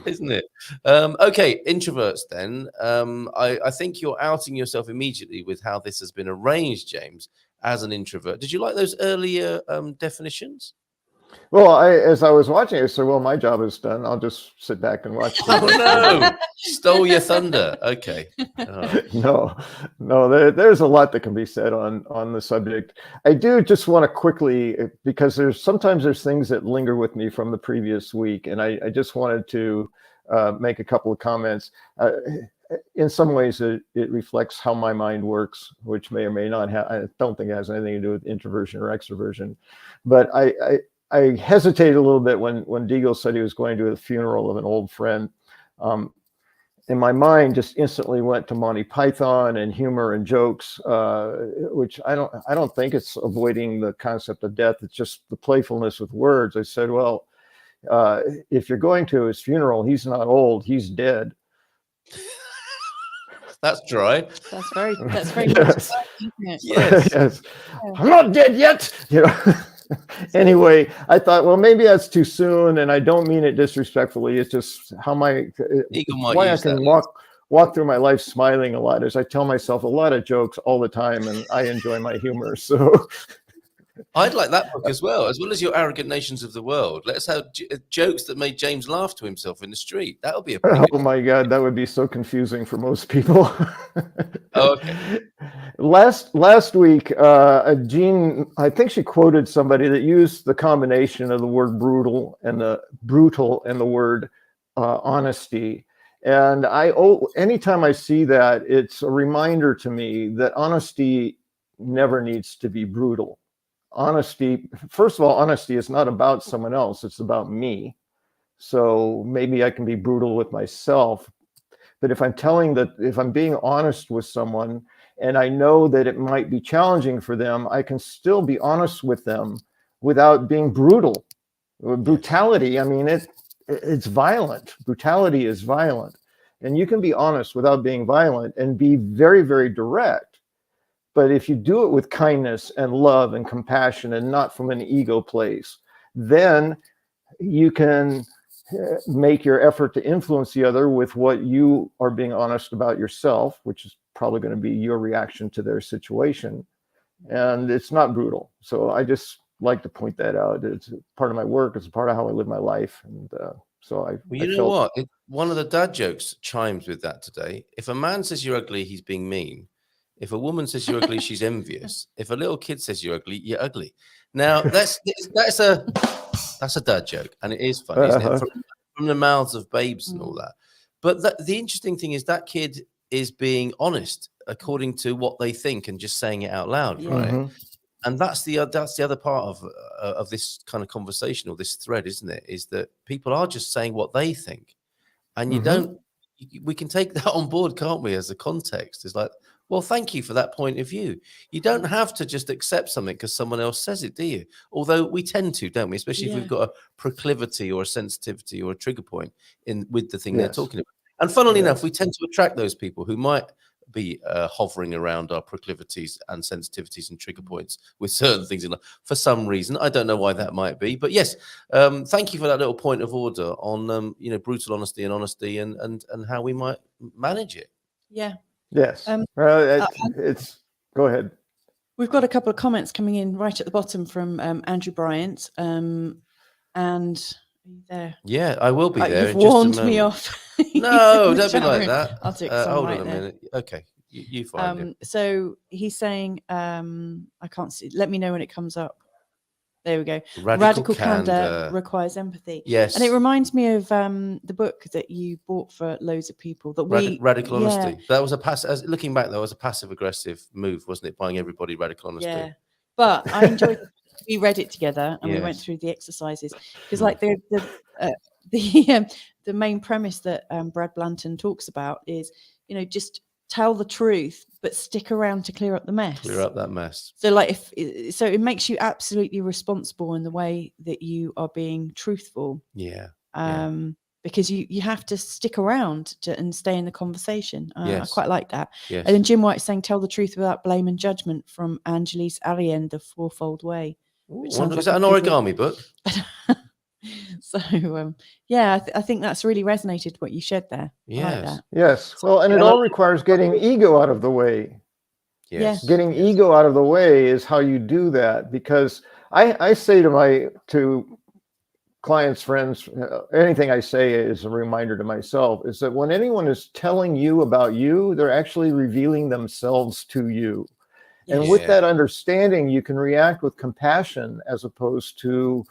Isn't it? Okay, introverts then. I think you're outing yourself immediately with how this has been arranged, James, as an introvert. Did you like those earlier definitions? Well, as I was watching, I said, well, my job is done. I'll just sit back and watch. Oh, no. Stole your thunder. Okay. No, there's a lot that can be said on the subject. I do just want to quickly, because sometimes there's things that linger with me from the previous week, and I just wanted to make a couple of comments. In some ways, it reflects how my mind works, which may or may not have, I don't think it has anything to do with introversion or extroversion. But I hesitated a little bit when Deagle said he was going to the funeral of an old friend. And my mind just instantly went to Monty Python and humor and jokes, which I don't think it's avoiding the concept of death. It's just the playfulness with words. I said, well, if you're going to his funeral, he's not old, he's dead. That's dry. That's very Yes. much, isn't it? Yes. Yes. I'm not dead yet. Anyway, I thought, well, maybe that's too soon, and I don't mean it disrespectfully. It's just how why I can walk through my life smiling a lot is I tell myself a lot of jokes all the time, and I enjoy my humor. So I'd like that book as well as your Arrogant Nations of the World. Let's have jokes that made James laugh to himself in the street. That would be a pretty good my God, that would be so confusing for most people. Oh, okay. Last week, Jean, I think she quoted somebody that used the combination of the word brutal and the word honesty. And anytime I see that, it's a reminder to me that honesty never needs to be brutal. Honesty, first of all, honesty is not about someone else, it's about me. So maybe I can be brutal with myself, but if I'm being honest with someone and I know that it might be challenging for them, I can still be honest with them without being brutal. Brutality, I mean, it's violent. Brutality is violent. And you can be honest without being violent and be very, very direct. But if you do it with kindness and love and compassion and not from an ego place, then you can make your effort to influence the other with what you are being honest about yourself, which is probably going to be your reaction to their situation. And it's not brutal. So I just like to point that out. It's part of my work. It's a part of how I live my life. And so I. Well, you know what? One of the dad jokes chimes with that today. If a man says you're ugly, he's being mean. If a woman says you're ugly, she's envious. If a little kid says you're ugly, you're ugly. Now that's a dad joke, and it is funny, isn't it? From the mouths of babes and all that. But the interesting thing is that kid is being honest according to what they think and just saying it out loud, right? Mm-hmm. And that's the other part of this kind of conversation or this thread, isn't it? Is that people are just saying what they think, and you don't. We can take that on board, can't we? As a context, it's like, well, thank you for that point of view. You don't have to just accept something because someone else says it, do you? Although we tend to, don't we? Especially if we've got a proclivity or a sensitivity or a trigger point with the thing they're talking about. And funnily enough, we tend to attract those people who might be hovering around our proclivities and sensitivities and trigger points with certain things in life for some reason. I don't know why that might be, but yes, thank you for that little point of order on brutal honesty and how we might manage it. Yeah. Yes. It's go ahead. We've got a couple of comments coming in right at the bottom from Andrew Bryant, and are you there? Yeah, I will be there. You've warned me off. No, don't be like that. I'll take hold on a minute. Okay, you find him. So he's saying, I can't see. Let me know when it comes up. There we go. Radical candor requires empathy. Yes. And it reminds me of the book that you bought for loads of people. Radical honesty. That was looking back, that was a passive aggressive move, wasn't it? Buying everybody radical honesty. Yeah. But I enjoyed it. We read it together and we went through the exercises because like the main premise that Brad Blanton talks about is, just tell the truth, but stick around to clear up the mess. Clear up that mess. So so it makes you absolutely responsible in the way that you are being truthful. Yeah. Because you have to stick around and stay in the conversation. I quite like that. Yes. And then Jim White saying, tell the truth without blame and judgment from Angelis Ariend, The Fourfold Way. Is that an origami book? So I think that's really resonated what you shared there. Yes. I like that. Yes. Well, and it all requires getting ego out of the way. Yes. Getting ego out of the way is how you do that, because I say to clients, friends, anything I say is a reminder to myself, is that when anyone is telling you about you, they're actually revealing themselves to you. And with that understanding, you can react with compassion as opposed to,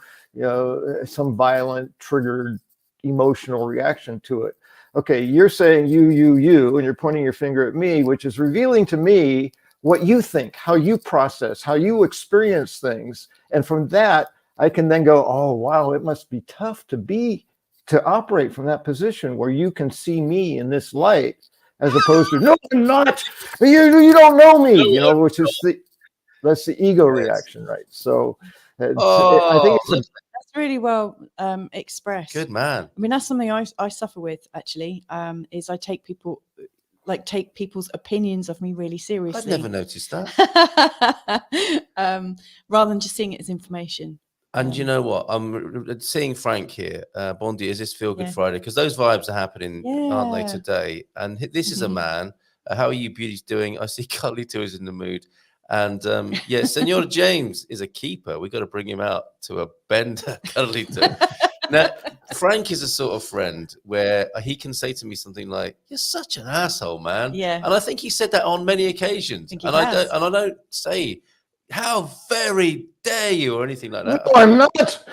some violent, triggered, emotional reaction to it. Okay, you're saying you, and you're pointing your finger at me, which is revealing to me what you think, how you process, how you experience things. And from that, I can then go, oh, wow, it must be tough to operate from that position where you can see me in this light, as opposed to, no, I'm not, you don't know me, which is that's the ego reaction, right? So I think that's really well expressed. Good man. I mean, that's something I suffer with, actually, is I take people's opinions of me really seriously. I've never noticed that. Rather than just seeing it as information. And you know what? I'm seeing Frank here. Bondi, is this Feel Good Friday? Because those vibes are happening, aren't they, today? And this is a man. How are you beauties doing? I see Cuddly Two is in the mood. And Senor James is a keeper. We've got to bring him out to a bender, Cuddly Two. Now, Frank is a sort of friend where he can say to me something like, "You're such an asshole, man." Yeah. And I think he said that on many occasions. I don't say, "How very dare you," or anything like that. No, I'm not.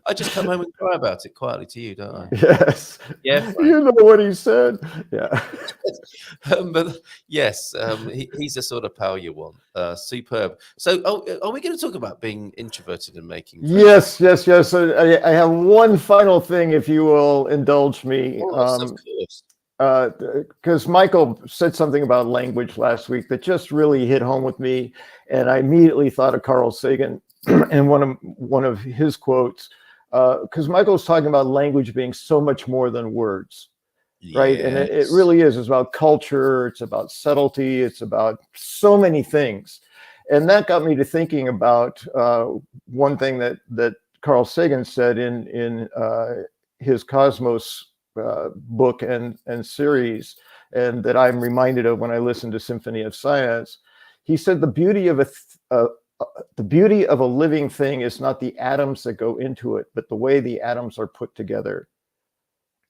I just come home and cry about it quietly to you, don't I? Yes. Yeah. Frank. You know what he said. Yeah. But yes, he's the sort of pal you want. Superb. So, are we going to talk about being introverted and making friends? Yes. So I have one final thing, if you will indulge me. Of course. Because Michael said something about language last week that just really hit home with me, and I immediately thought of Carl Sagan and one of his quotes because Michael's talking about language being so much more than words, right? And it really is. It's about culture. It's about subtlety. It's about so many things. And that got me to thinking about one thing that Carl Sagan said in his Cosmos book and series, and that I'm reminded of when I listen to Symphony of Science. He said the beauty of a living thing is not the atoms that go into it, but the way the atoms are put together.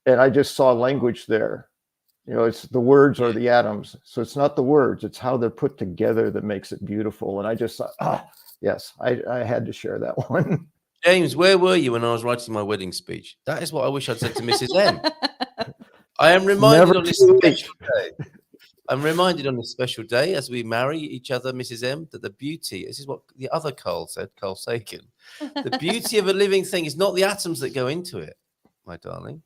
And I just saw language there. It's the words or the atoms. So it's not the words, it's how they're put together that makes it beautiful. And I just thought, yes, I had to share that one. James, where were you when I was writing my wedding speech? That is what I wish I'd said to Mrs. M. I am reminded on this special day. I'm reminded on this special day as we marry each other, Mrs. M, that the beauty, this is what the other Carl said, Carl Sagan, the beauty of a living thing is not the atoms that go into it, my darling,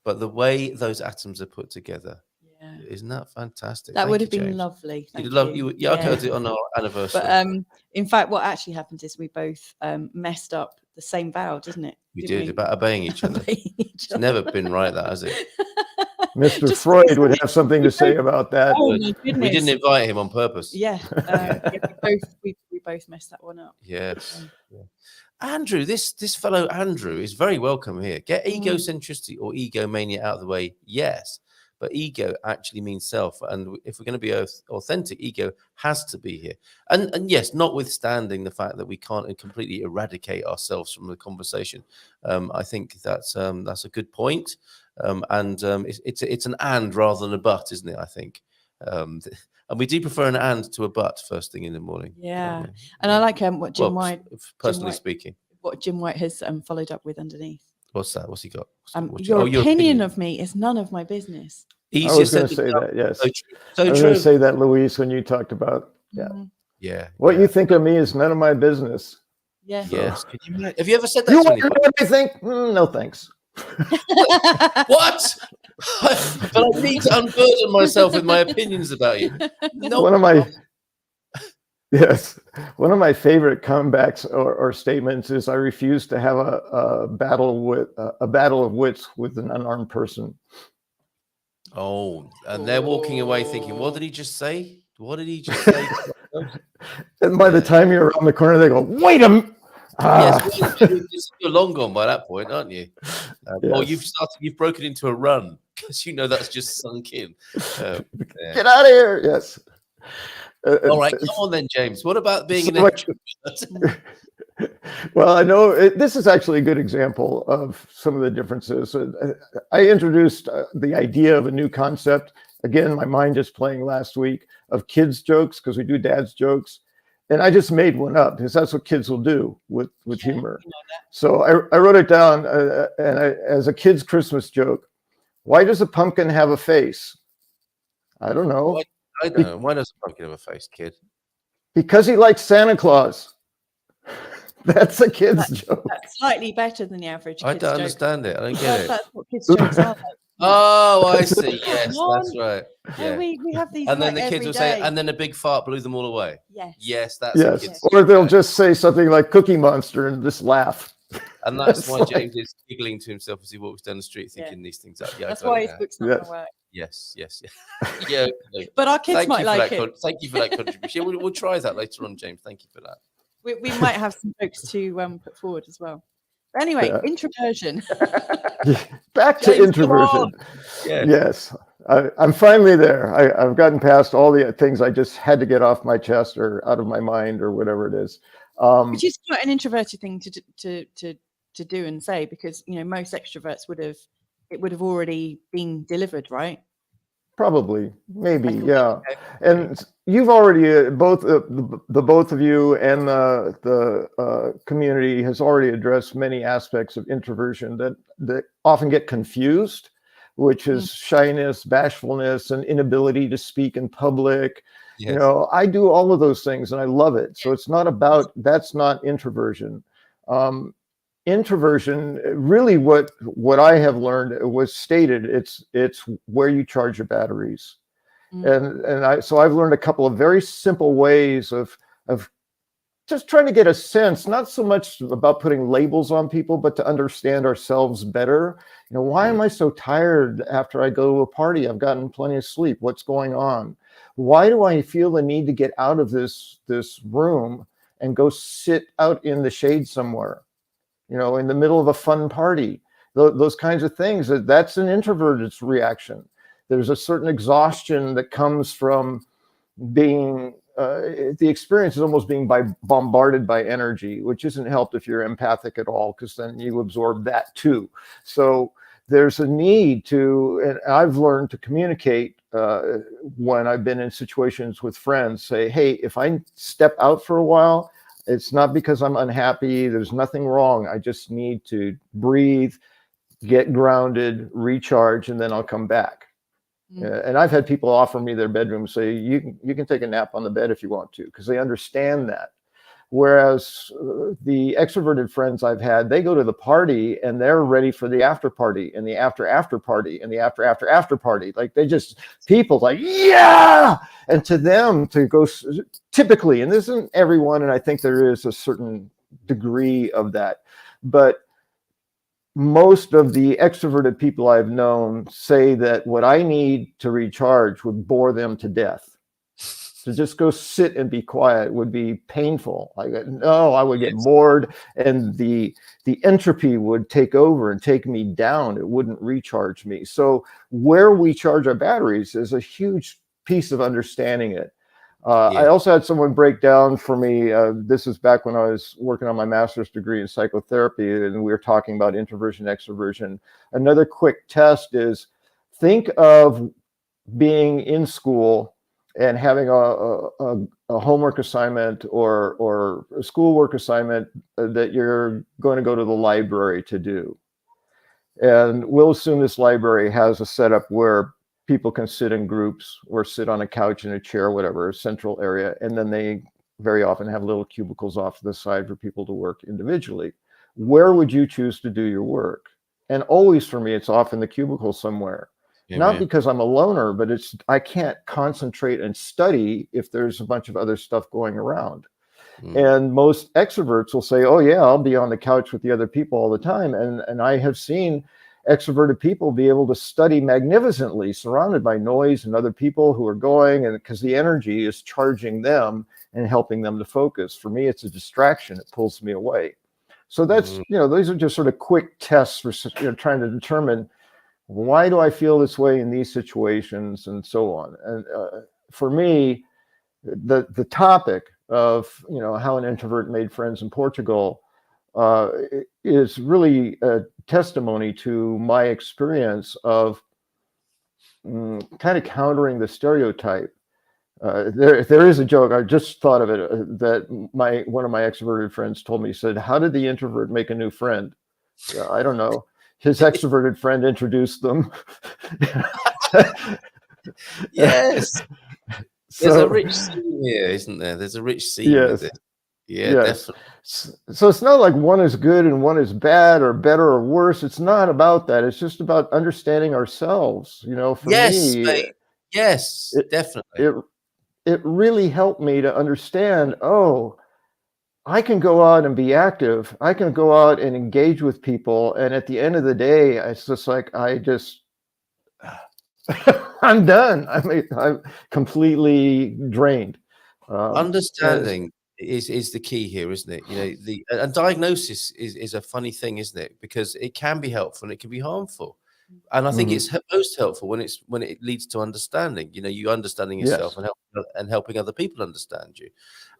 but the way those atoms are put together. Yeah. Isn't that fantastic? That would have been lovely. You'd love you. Yeah, I could do it on our anniversary. But in fact, what actually happened is we both messed up the same vow, didn't it? We did about obeying each other. It's never been right, that has it? Mr. Freud would have something to say about that. Oh, we didn't invite him on purpose. Yeah, we both messed that one up. Yes. Yeah. Andrew, this fellow Andrew is very welcome here. Get egocentricity or egomania out of the way, yes. But ego actually means self. And if we're going to be authentic, ego has to be here. And yes, notwithstanding the fact that we can't completely eradicate ourselves from the conversation, I think that's a good point. It's an and rather than a but, isn't it? I think. And we do prefer an and to a but first thing in the morning. Yeah. And I like what Jim White, personally speaking, what Jim White has followed up with underneath. What's that? What's he got? Your opinion of me is none of my business. I was going to say that, yes. So I was going to say that, Louise, when you talked about, what you think of me is none of my business. Yeah. So. Yes. Have you ever said that? You want to know what I think? No, thanks. What? But I need to unburden myself with my opinions about you. No. One of my favorite comebacks or statements is, I refuse to have a battle of wits with an unarmed person. Oh, and they're walking away thinking, what did he just say? What did he just say? And by the time you're around the corner, they go, wait a minute. Yes, you're long gone by that point, aren't you? Yes. Or you've broken into a run because that's just sunk in. Get out of here! Yes. All right, come on then, James. What about being an introvert? Well, I know this is actually a good example of some of the differences. I introduced the idea of a new concept. Again, my mind is playing last week of kids' jokes, because we do dad's jokes. And I just made one up because that's what kids will do with humor. So I wrote it down as a kid's Christmas joke. Why does a pumpkin have a face? I don't know. I don't know. Why does a pumpkin have a face, kid? Because he likes Santa Claus. That's a kid's joke. That's slightly better than the average. I don't understand it. I don't get it. That's what kids' jokes are like. Oh, I see. Yes, that's right. Yeah. We have these. And then the kids will say, and then a big fart blew them all away. Yes. Yes, that's yes. Or they'll just say something like Cookie Monster and just laugh. And that's why James is giggling to himself as he walks down the street, thinking these things up. Yeah, that's why his book's not going to work. Yes. Yeah. But our kids might like it. Thank you for that contribution. We'll try that later on, James. Thank you for that. We might have some jokes to put forward as well. But anyway, introversion. Back to introversion. Yes, I'm finally there. I've gotten past all the things I just had to get off my chest or out of my mind or whatever it is. Which is quite an introverted thing to do and say, because most extroverts would have already been delivered, right? Probably, maybe, yeah. And you've already both the both of you and the community has already addressed many aspects of introversion that often get confused, which is shyness, bashfulness, and inability to speak in public. Yes. I do all of those things and I love it. So it's not about, that's not introversion. Introversion, really what I have learned was stated, it's where you charge your batteries. So I've learned a couple of very simple ways of just trying to get a sense, not so much about putting labels on people, but to understand ourselves better. You know, why am I so tired after I go to a party? I've gotten plenty of sleep. What's going on? Why do I feel the need to get out of this room and go sit out in the shade somewhere, you know, in the middle of a fun party? Those kinds of things. That's an introverted's reaction. There's a certain exhaustion that comes from being the experience is almost being bombarded by energy, which isn't helped if you're empathic at all, because then you absorb that too. So there's a need to, and I've learned to communicate when I've been in situations with friends, say, hey, if I step out for a while, it's not because I'm unhappy. There's nothing wrong. I just need to breathe, get grounded, recharge, and then I'll come back. And I've had people offer me their bedroom, say, you can take a nap on the bed if you want to, because they understand that. Whereas the extroverted friends I've had, they go to the party and they're ready for the after party and the after party and the after party. Like they just, people like, yeah. And to them to go typically, and this isn't everyone, and I think there is a certain degree of that, but most of the extroverted people I've known say that what I need to recharge would bore them to death. To just go sit and be quiet would be painful. I would get bored, and the entropy would take over and take me down. It wouldn't recharge me. So where we charge our batteries is a huge piece of understanding it. I also had someone break down for me, this is back when I was working on my master's degree in psychotherapy, and we were talking about introversion, extroversion. Another quick test is, think of being in school and having a homework assignment or a schoolwork assignment that you're going to go to the library to do. And we'll assume this library has a setup where people can sit in groups or sit on a couch in a chair, whatever, a central area. And then they very often have little cubicles off to the side for people to work individually. Where would you choose to do your work? And always for me, it's off in the cubicle somewhere. Not because I'm a loner, but it's, I can't concentrate and study if there's a bunch of other stuff going around. And most extroverts will say, oh yeah, I'll be on the couch with the other people all the time. And I have seen extroverted people be able to study magnificently, surrounded by noise and other people who are going, and because the energy is charging them and helping them to focus. For me, it's a distraction. It pulls me away. So that's, you know, those are just sort of quick tests for, you know, trying to determine, why do I feel this way in these situations, and so on. And for me, the topic of, you know, how an introvert made friends in Portugal is really a testimony to my experience of kind of countering the stereotype. There is a joke, I just thought of it, that one of my extroverted friends told me. He said, how did the introvert make a new friend? I don't know. His extroverted friend introduced them. Yes. There's a rich scene here, isn't there? There's a rich scene with it. Yeah, definitely. So it's not like one is good and one is bad or better or worse. It's not about that. It's just about understanding ourselves. You know, for me, mate. Yes, definitely. It really helped me to understand, oh, I can go out and be active. I can go out and engage with people. And at the end of the day, it's just like, I'm done. I'm completely drained. Understanding is the key here, isn't it? You know, a diagnosis is a funny thing, isn't it? Because it can be helpful and it can be harmful. And I think it's most helpful when it leads to understanding. You know, you understanding yourself and helping other people understand you.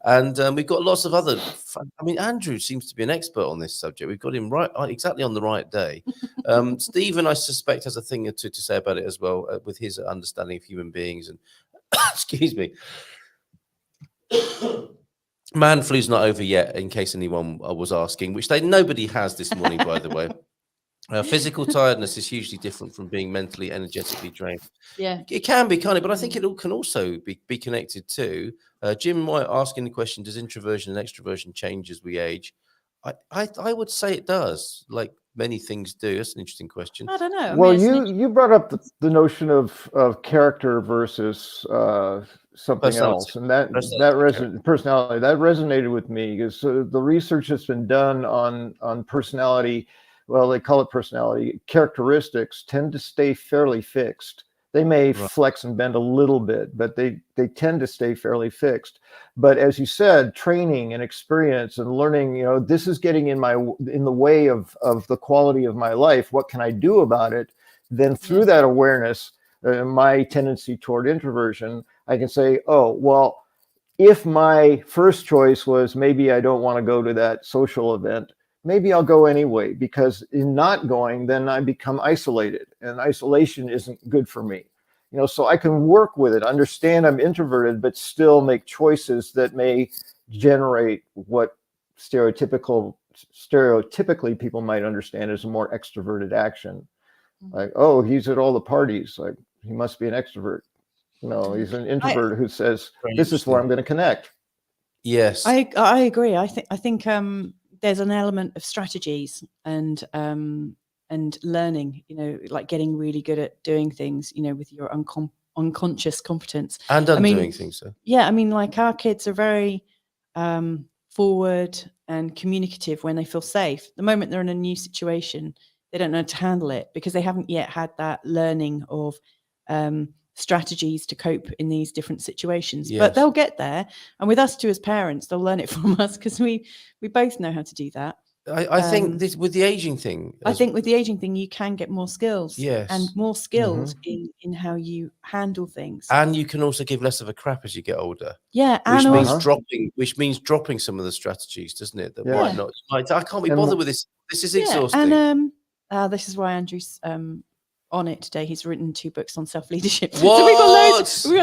And we've got lots of other. I mean, Andrew seems to be an expert on this subject. We've got him right exactly on the right day. Stephen, I suspect, has a thing or two to say about it as well, with his understanding of human beings. And excuse me, man flu's not over yet, in case anyone was asking, which nobody has this morning, by the way. Physical tiredness is hugely different from being mentally, energetically drained. Yeah, it can be, can't it? But I think it can also be connected to Jim might asking the question: does introversion and extroversion change as we age? I would say it does, like many things do. That's an interesting question. I don't know. Well, you brought up the notion of character versus something else, and that personality that resonated with me because the research that's been done on personality, well, they call it personality characteristics, tend to stay fairly fixed. They may flex and bend a little bit, but they tend to stay fairly fixed. But as you said, training and experience and learning, this is getting in the way of the quality of my life. What can I do about it? Then through that awareness, my tendency toward introversion, I can say, oh, well, if my first choice was maybe I don't want to go to that social event, maybe I'll go anyway, because in not going, then I become isolated, and isolation isn't good for me. So I can work with it, understand I'm introverted, but still make choices that may generate what stereotypically people might understand as a more extroverted action. Like, oh, he's at all the parties. Like, he must be an extrovert. No, he's an introvert who says, this is where I'm going to connect. Yes. I agree. I think there's an element of strategies and learning, like getting really good at doing things, with your unconscious competence. And undoing things. So. Yeah. I mean, like our kids are very forward and communicative when they feel safe. The moment they're in a new situation, they don't know how to handle it because they haven't yet had that learning of strategies to cope in these different situations. Yes. But they'll get there. And with us too, as parents, they'll learn it from us because we both know how to do that. I think this with the aging thing. I think with the aging thing, you can get more skills. Yes. And more skills in how you handle things. And you can also give less of a crap as you get older. Yeah. Which means dropping some of the strategies, doesn't it? That might not. I can't be bothered with this. This is exhausting. And this is why Andrew's on it today. He's written 2 books on self-leadership. What? So we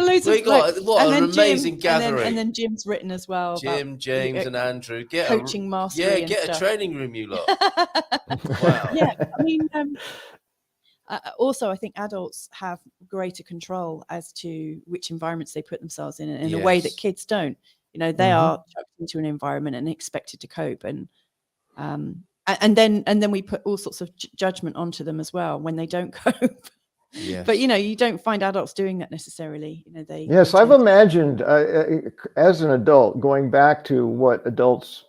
got loads of what an amazing gathering. And then Jim's written as well. Jim, James, and Andrew. Get coaching mastery. Yeah, get a training room, you lot. Wow. Yeah, I mean, also, I think adults have greater control as to which environments they put themselves in a way that kids don't. They are chucked into an environment and expected to cope, and then we put all sorts of judgment onto them as well when they don't cope. Yes. But you don't find adults doing that necessarily. Yes, I've imagined as an adult going back to what adults,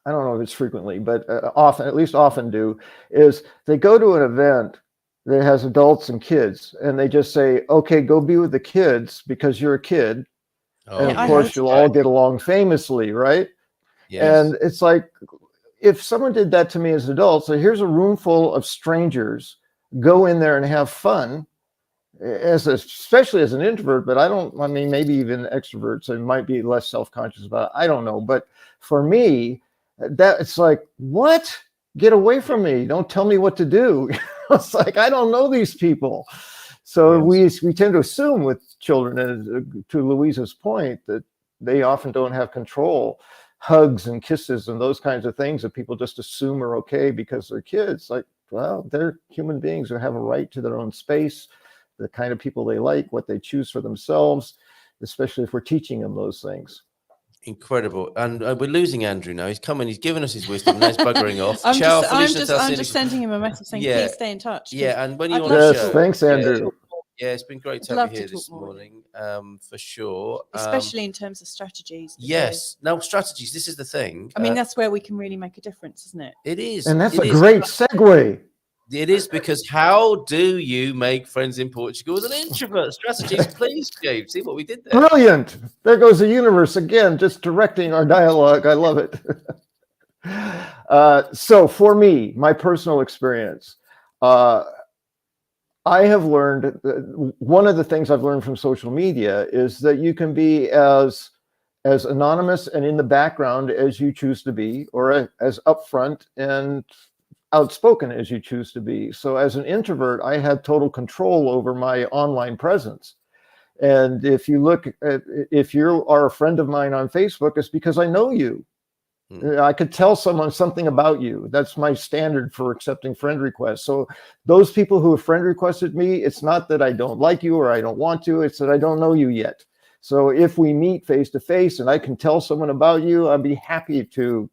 I don't know if it's frequently, but often do, is they go to an event that has adults and kids, and they just say, okay, go be with the kids because you're a kid. And of course you'll all get along famously, right? Yes. And it's like, if someone did that to me as an adult, so here's a room full of strangers, go in there and have fun, especially as an introvert, but maybe even extroverts, I might be less self-conscious about it. I don't know. But for me, it's like, what? Get away from me. Don't tell me what to do. It's like, I don't know these people. So yes. we tend to assume with children, and to Louisa's point, that they often don't have control. Hugs and kisses and those kinds of things that people just assume are okay because they're kids. Like, well, they're human beings who have a right to their own space, the kind of people they like, what they choose for themselves, especially if we're teaching them those things. Incredible. And we're losing Andrew now. He's coming, he's given us his wisdom, now he's buggering off. I'm just sending him a message saying, please stay in touch. Yeah, and when you want to show. Thanks, Andrew. Yeah, it's been great to have you here this morning, for sure. Especially in terms of strategies. Yes. Now, strategies, this is the thing. I mean, that's where we can really make a difference, isn't it? It is. And that's a great segue. It is, because how do you make friends in Portugal as an introvert? Strategies, please, James. See what we did there. Brilliant. There goes the universe again, just directing our dialogue. I love it. So for me, my personal experience, I have learned, one of the things I've learned from social media is that you can be as anonymous and in the background as you choose to be, or as upfront and outspoken as you choose to be. So as an introvert, I had total control over my online presence. And if you are a friend of mine on Facebook, it's because I know you. I could tell someone something about you. That's my standard for accepting friend requests. So those people who have friend requested me, it's not that I don't like you or I don't want to, it's that I don't know you yet. So if we meet face to face and I can tell someone about you, I'd be happy to,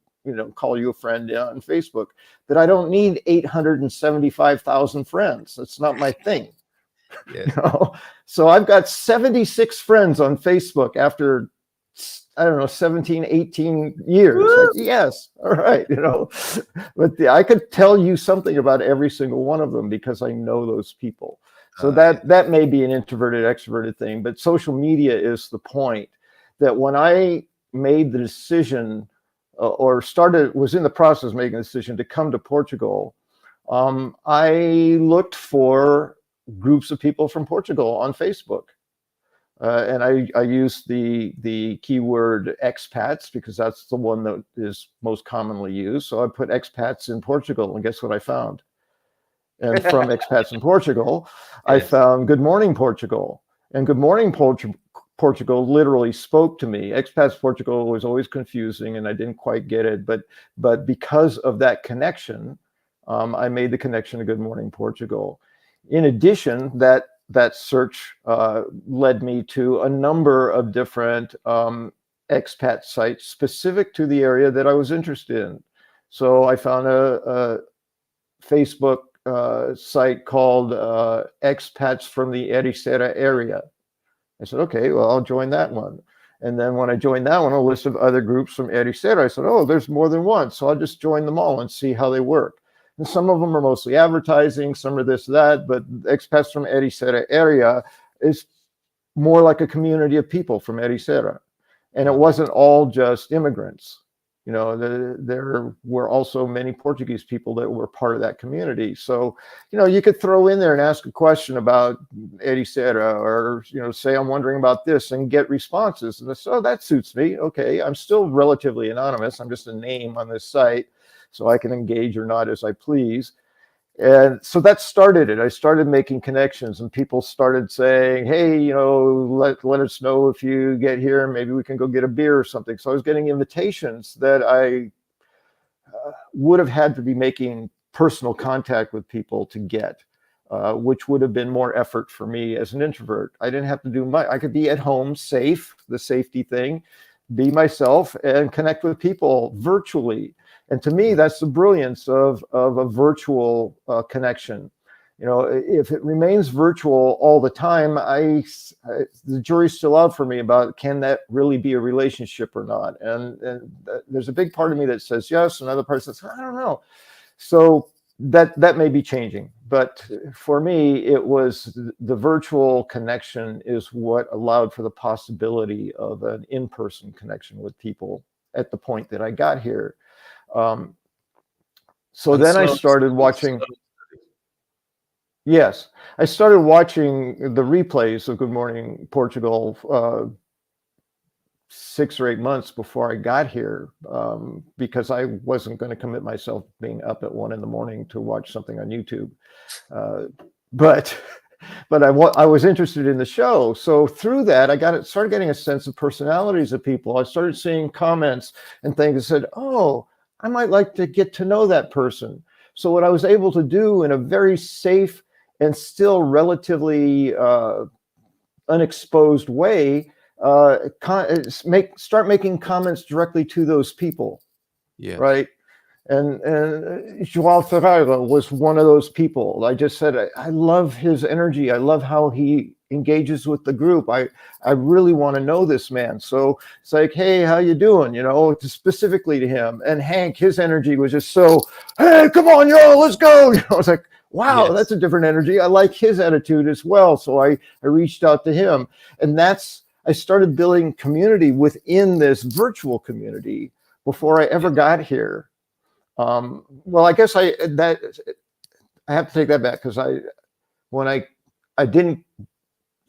call you a friend on Facebook. But I don't need 875,000 friends. That's not my thing. Yes. So I've got 76 friends on Facebook after, I don't know, 17, 18 years. Like, yes, all right, but I could tell you something about every single one of them because I know those people. So that may be an introverted, extroverted thing, but social media is the point that when I made the decision was in the process of making the decision to come to Portugal, I looked for groups of people from Portugal on Facebook. And I used the keyword expats because that's the one that is most commonly used. So I put expats in Portugal, and guess what I found? And from expats in Portugal, I found Good Morning Portugal. And Good Morning Portugal literally spoke to me. Expats Portugal was always confusing, and I didn't quite get it. But because of that connection, I made the connection to Good Morning Portugal. In addition, that search led me to a number of different expat sites specific to the area that I was interested in. So I found a Facebook site called Expats from the Ericeira area. I said, okay, well, I'll join that one. And then when I joined that one, a list of other groups from Ericeira, I said, oh, there's more than one. So I'll just join them all and see how they work. And some of them are mostly advertising, some are this, that, but Expats from Ericeira area is more like a community of people from Ericeira. And it wasn't all just immigrants. There were also many Portuguese people that were part of that community. So, you could throw in there and ask a question about Ericeira, or, say, I'm wondering about this, and get responses. And so that suits me. Okay, I'm still relatively anonymous. I'm just a name on this site, so I can engage or not as I please. And so that started it. I started making connections, and people started saying, hey, let us know if you get here, maybe we can go get a beer or something. So I was getting invitations that I would have had to be making personal contact with people to get, which would have been more effort for me as an introvert. I didn't have to do much. I could be at home, safe, the safety thing, be myself and connect with people virtually. And to me, that's the brilliance of a virtual connection. If it remains virtual all the time, the jury's still out for me about can that really be a relationship or not. And there's a big part of me that says yes, another part says I don't know. So that may be changing, but for me, it was the virtual connection is what allowed for the possibility of an in-person connection with people at the point that I got here. So then I started watching. Yes, I started watching the replays of Good Morning Portugal 6 or 8 months before I got here, because I wasn't going to commit myself being up at 1 a.m. to watch something on YouTube. But I was interested in the show. So through that, I started getting a sense of personalities of people. I started seeing comments and things that said, oh, I might like to get to know that person. So what I was able to do in a very safe and still relatively unexposed way, start making comments directly to those people, right? And João Ferreira was one of those people. I just said, I love his energy. I love how he engages with the group. I really want to know this man. So it's like, hey, how you doing? Specifically to him. And Hank, his energy was just so, hey, come on, y'all, let's go. I was like, wow, that's a different energy. I like his attitude as well. So I reached out to him. And I started building community within this virtual community before I ever got here. Well, I guess I have to take that back, because I didn't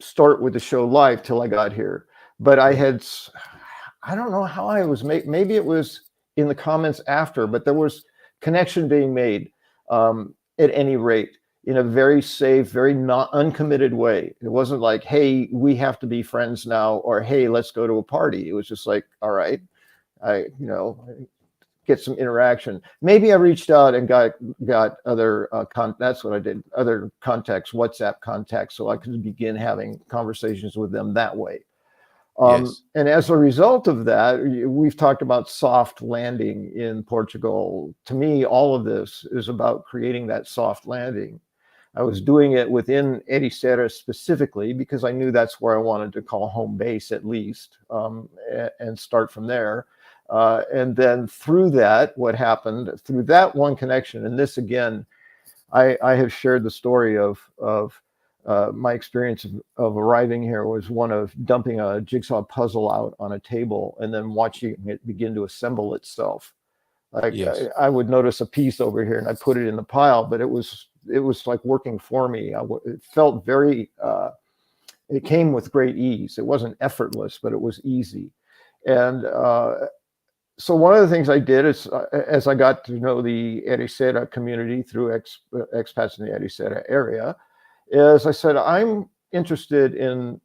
start with the show live till I got here, but I don't know how I was maybe it was in the comments after, but there was connection being made at any rate in a very safe, very not uncommitted way. It wasn't like, hey, we have to be friends now, or hey, let's go to a party. It was just like, all right, get some interaction. Maybe I reached out and got other that's what I did, other contacts, WhatsApp contacts, so I could begin having conversations with them that way. And as a result of that, we've talked about soft landing in Portugal. To me, all of this is about creating that soft landing. I was doing it within Ericeira specifically because I knew that's where I wanted to call home base at least, and start from there. And then through that, what happened through that one connection, and this again, I have shared the story of my experience of arriving here was one of dumping a jigsaw puzzle out on a table and then watching it begin to assemble itself. Like Yes. I would notice a piece over here and I put it in the pile, but it was like working for me. It felt very, it came with great ease. It wasn't effortless, but it was easy. And so one of the things I did is, as I got to know the Ericeira community through expats in the Ericeira area, is I said, I'm interested in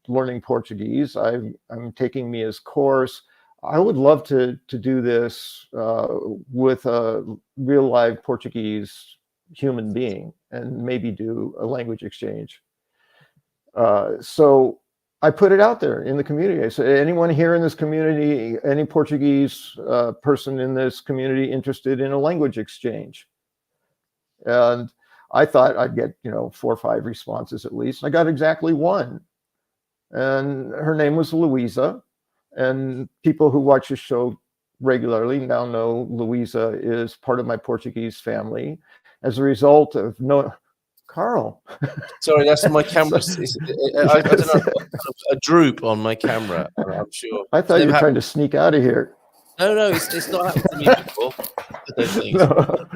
learning Portuguese. I'm taking Mia's course. I would love to do this with a real live Portuguese human being and maybe do a language exchange. So I put it out there in the community. I said, anyone here in this community, any Portuguese person in this community interested in a language exchange? And I thought I'd get, 4 or 5 responses at least. I got exactly one. And her name was Louisa. And people who watch the show regularly now know Louisa is part of my Portuguese family. As a result of Carl. Sorry, that's my camera. I don't know, a droop on my camera. I'm sure. I thought you were trying to sneak out of here. No, it's not happened to me before. I don't think. No.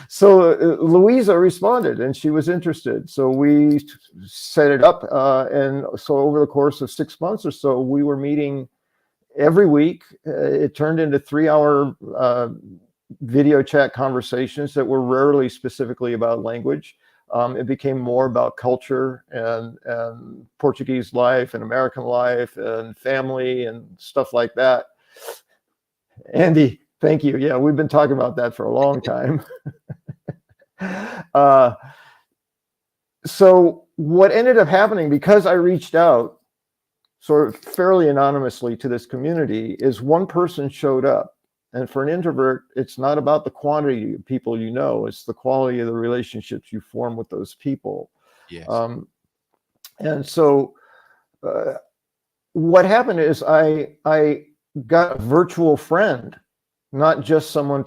So Louisa responded and she was interested. So we set it up. And so over the course of 6 months or so, we were meeting every week. It turned into 3-hour video chat conversations that were rarely specifically about language. It became more about culture and Portuguese life and American life and family and stuff like that. Andy, thank you. Yeah, we've been talking about that for a long time. So what ended up happening, because I reached out sort of fairly anonymously to this community, is one person showed up. And for an introvert, it's not about the quantity of people you know, it's the quality of the relationships you form with those people. Yes. And so what happened is I got a virtual friend, not just someone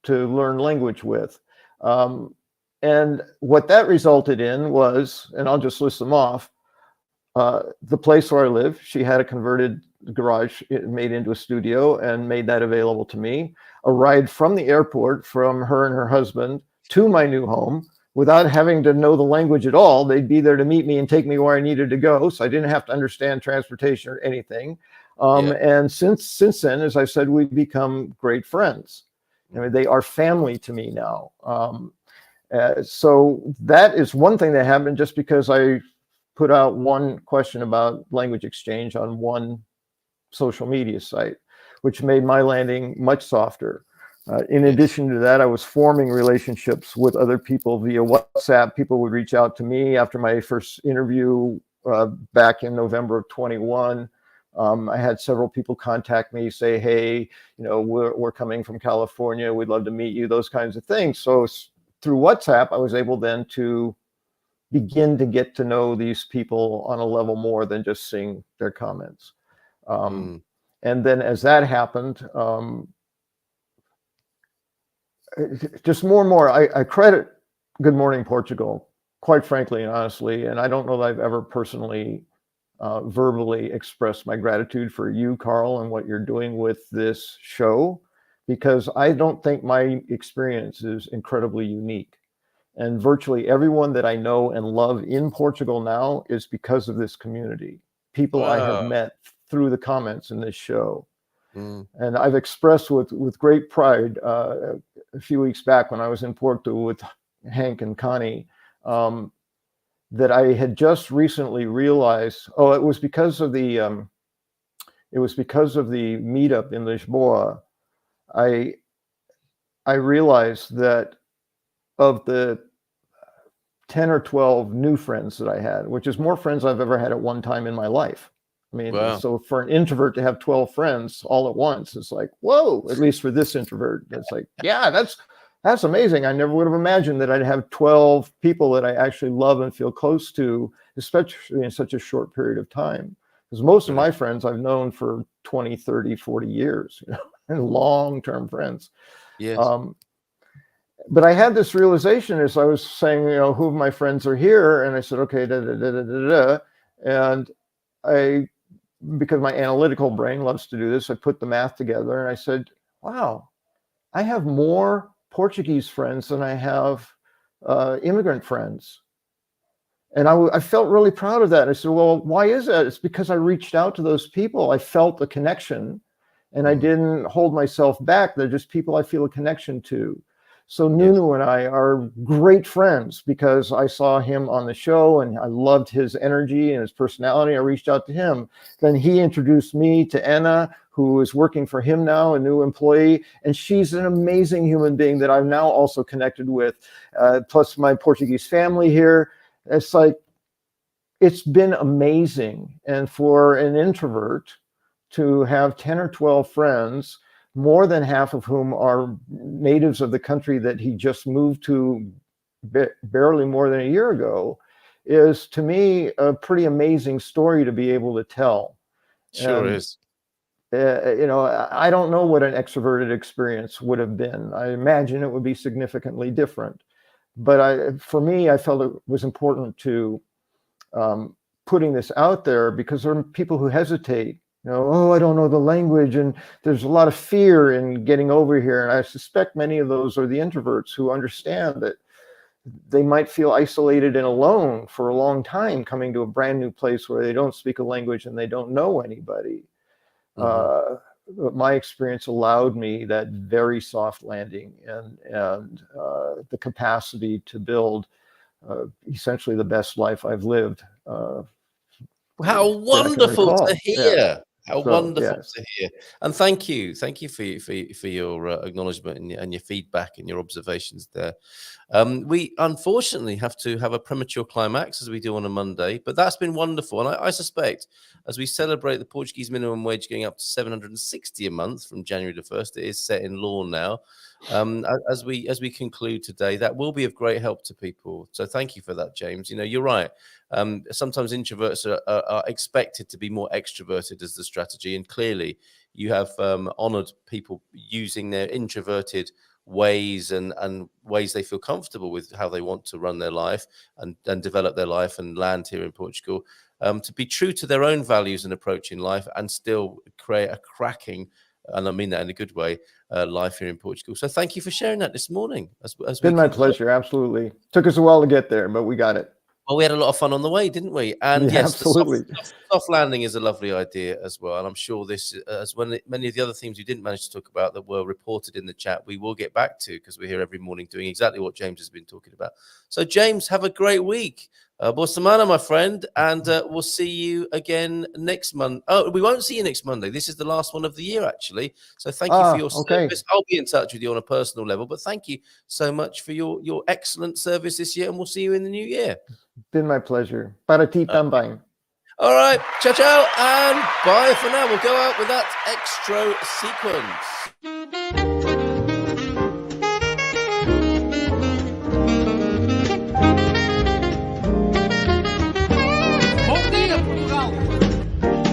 to learn language with. And what that resulted in was, and I'll just list them off, the place where I live, she had a converted garage made into a studio and made that available to me. A ride from the airport from her and her husband to my new home without having to know the language at all. They'd be there to meet me and take me where I needed to go. So I didn't have to understand transportation or anything. And since then, as I said, we've become great friends. I mean, they are family to me now. So that is one thing that happened just because I put out one question about language exchange on one social media site, which made my landing much softer. In addition to that, I was forming relationships with other people via WhatsApp. People would reach out to me after my first interview back in November of 21. I had several people contact me, say, hey, we're coming from California. We'd love to meet you, those kinds of things. So through WhatsApp, I was able then to begin to get to know these people on a level more than just seeing their comments. And then as that happened, just more and more, I credit Good Morning Portugal, quite frankly and honestly, and I don't know that I've ever personally verbally expressed my gratitude for you, Carl, and what you're doing with this show, because I don't think my experience is incredibly unique. And virtually everyone that I know and love in Portugal now is because of this community. People I have met through the comments in this show. And I've expressed with great pride a few weeks back when I was in Porto with Hank and Connie, that I had just recently realized, it was because of the meetup in Lisboa. I realized that of the 10 or 12 new friends that I had, which is more friends I've ever had at one time in my life. I mean, So for an introvert to have 12 friends all at once, it's like, whoa, at least for this introvert, it's like, yeah, That's amazing. I never would have imagined that I'd have 12 people that I actually love and feel close to, especially in such a short period of time. Because most of my friends I've known for 20, 30, 40 years, and long-term friends. Yes. But I had this realization as I was saying, who of my friends are here? And I said, okay, da, da, da, da, da, da. And because my analytical brain loves to do this, I put the math together and I said, wow, I have more Portuguese friends than I have immigrant friends. And I felt really proud of that. I said, well, why is that? It's because I reached out to those people. I felt a connection and I didn't hold myself back. They're just people I feel a connection to. So Nunu and I are great friends because I saw him on the show and I loved his energy and his personality. I reached out to him. Then he introduced me to Anna, who is working for him now, a new employee. And she's an amazing human being that I've now also connected with, plus my Portuguese family here. It's like, it's been amazing. And for an introvert to have 10 or 12 friends, more than half of whom are natives of the country that he just moved to barely more than a year ago, is to me a pretty amazing story to be able to tell. Sure is. I don't know what an extroverted experience would have been. I imagine it would be significantly different. But for me, I felt it was important to putting this out there because there are people who hesitate. I don't know the language, and there's a lot of fear in getting over here. And I suspect many of those are the introverts who understand that they might feel isolated and alone for a long time coming to a brand new place where they don't speak a language and they don't know anybody. My experience allowed me that very soft landing and the capacity to build essentially the best life I've lived. How wonderful to hear. Yeah. How wonderful to hear. And thank you for your acknowledgement and your feedback and your observations there. We unfortunately have to have a premature climax as we do on a Monday, but that's been wonderful. And I suspect as we celebrate the Portuguese minimum wage going up to 760 a month from January the 1st, it is set in law now. As we conclude today, that will be of great help to people. So thank you for that, James. You're right. Sometimes introverts are expected to be more extroverted as the strategy, and clearly you have honored people using their introverted ways and ways they feel comfortable with how they want to run their life and develop their life and land here in Portugal, to be true to their own values and approach in life and still create a cracking, and I mean that in a good way, life here in Portugal. So thank you for sharing that this morning. It's been my pleasure. Absolutely. Took us a while to get there, but we got it. Well, we had a lot of fun on the way, didn't we? And yes, absolutely. The soft landing is a lovely idea as well. And I'm sure this, as many of the other themes we didn't manage to talk about that were reported in the chat, we will get back to, because we're here every morning doing exactly what James has been talking about. So, James, have a great week. Boa semana, my friend, and we'll see you again next month. Oh, we won't see you next Monday. This is the last one of the year, actually. So thank you for your service. I'll be in touch with you on a personal level, but thank you so much for your excellent service this year, and we'll see you in the new year. Been my pleasure. Para ti também. All right, ciao, ciao, and bye for now. We'll go out with that extra sequence.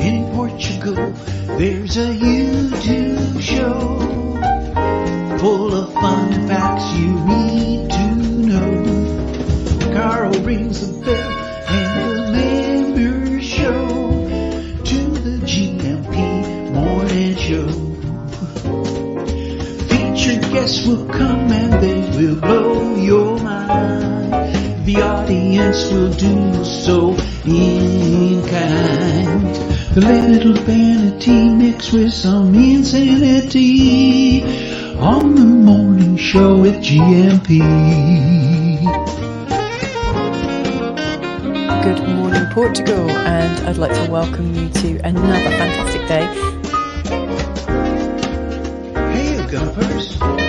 In Portugal, there's a YouTube show full of fun facts you need to know. Carl rings the bell and the members show to the GMP morning show. Featured guests will come and they will blow your mind. The audience will do so in kind. The little vanity mixed with some insanity on the morning show with GMP. Good morning, Portugal, and I'd like to welcome you to another fantastic day. Hey, GuMPers.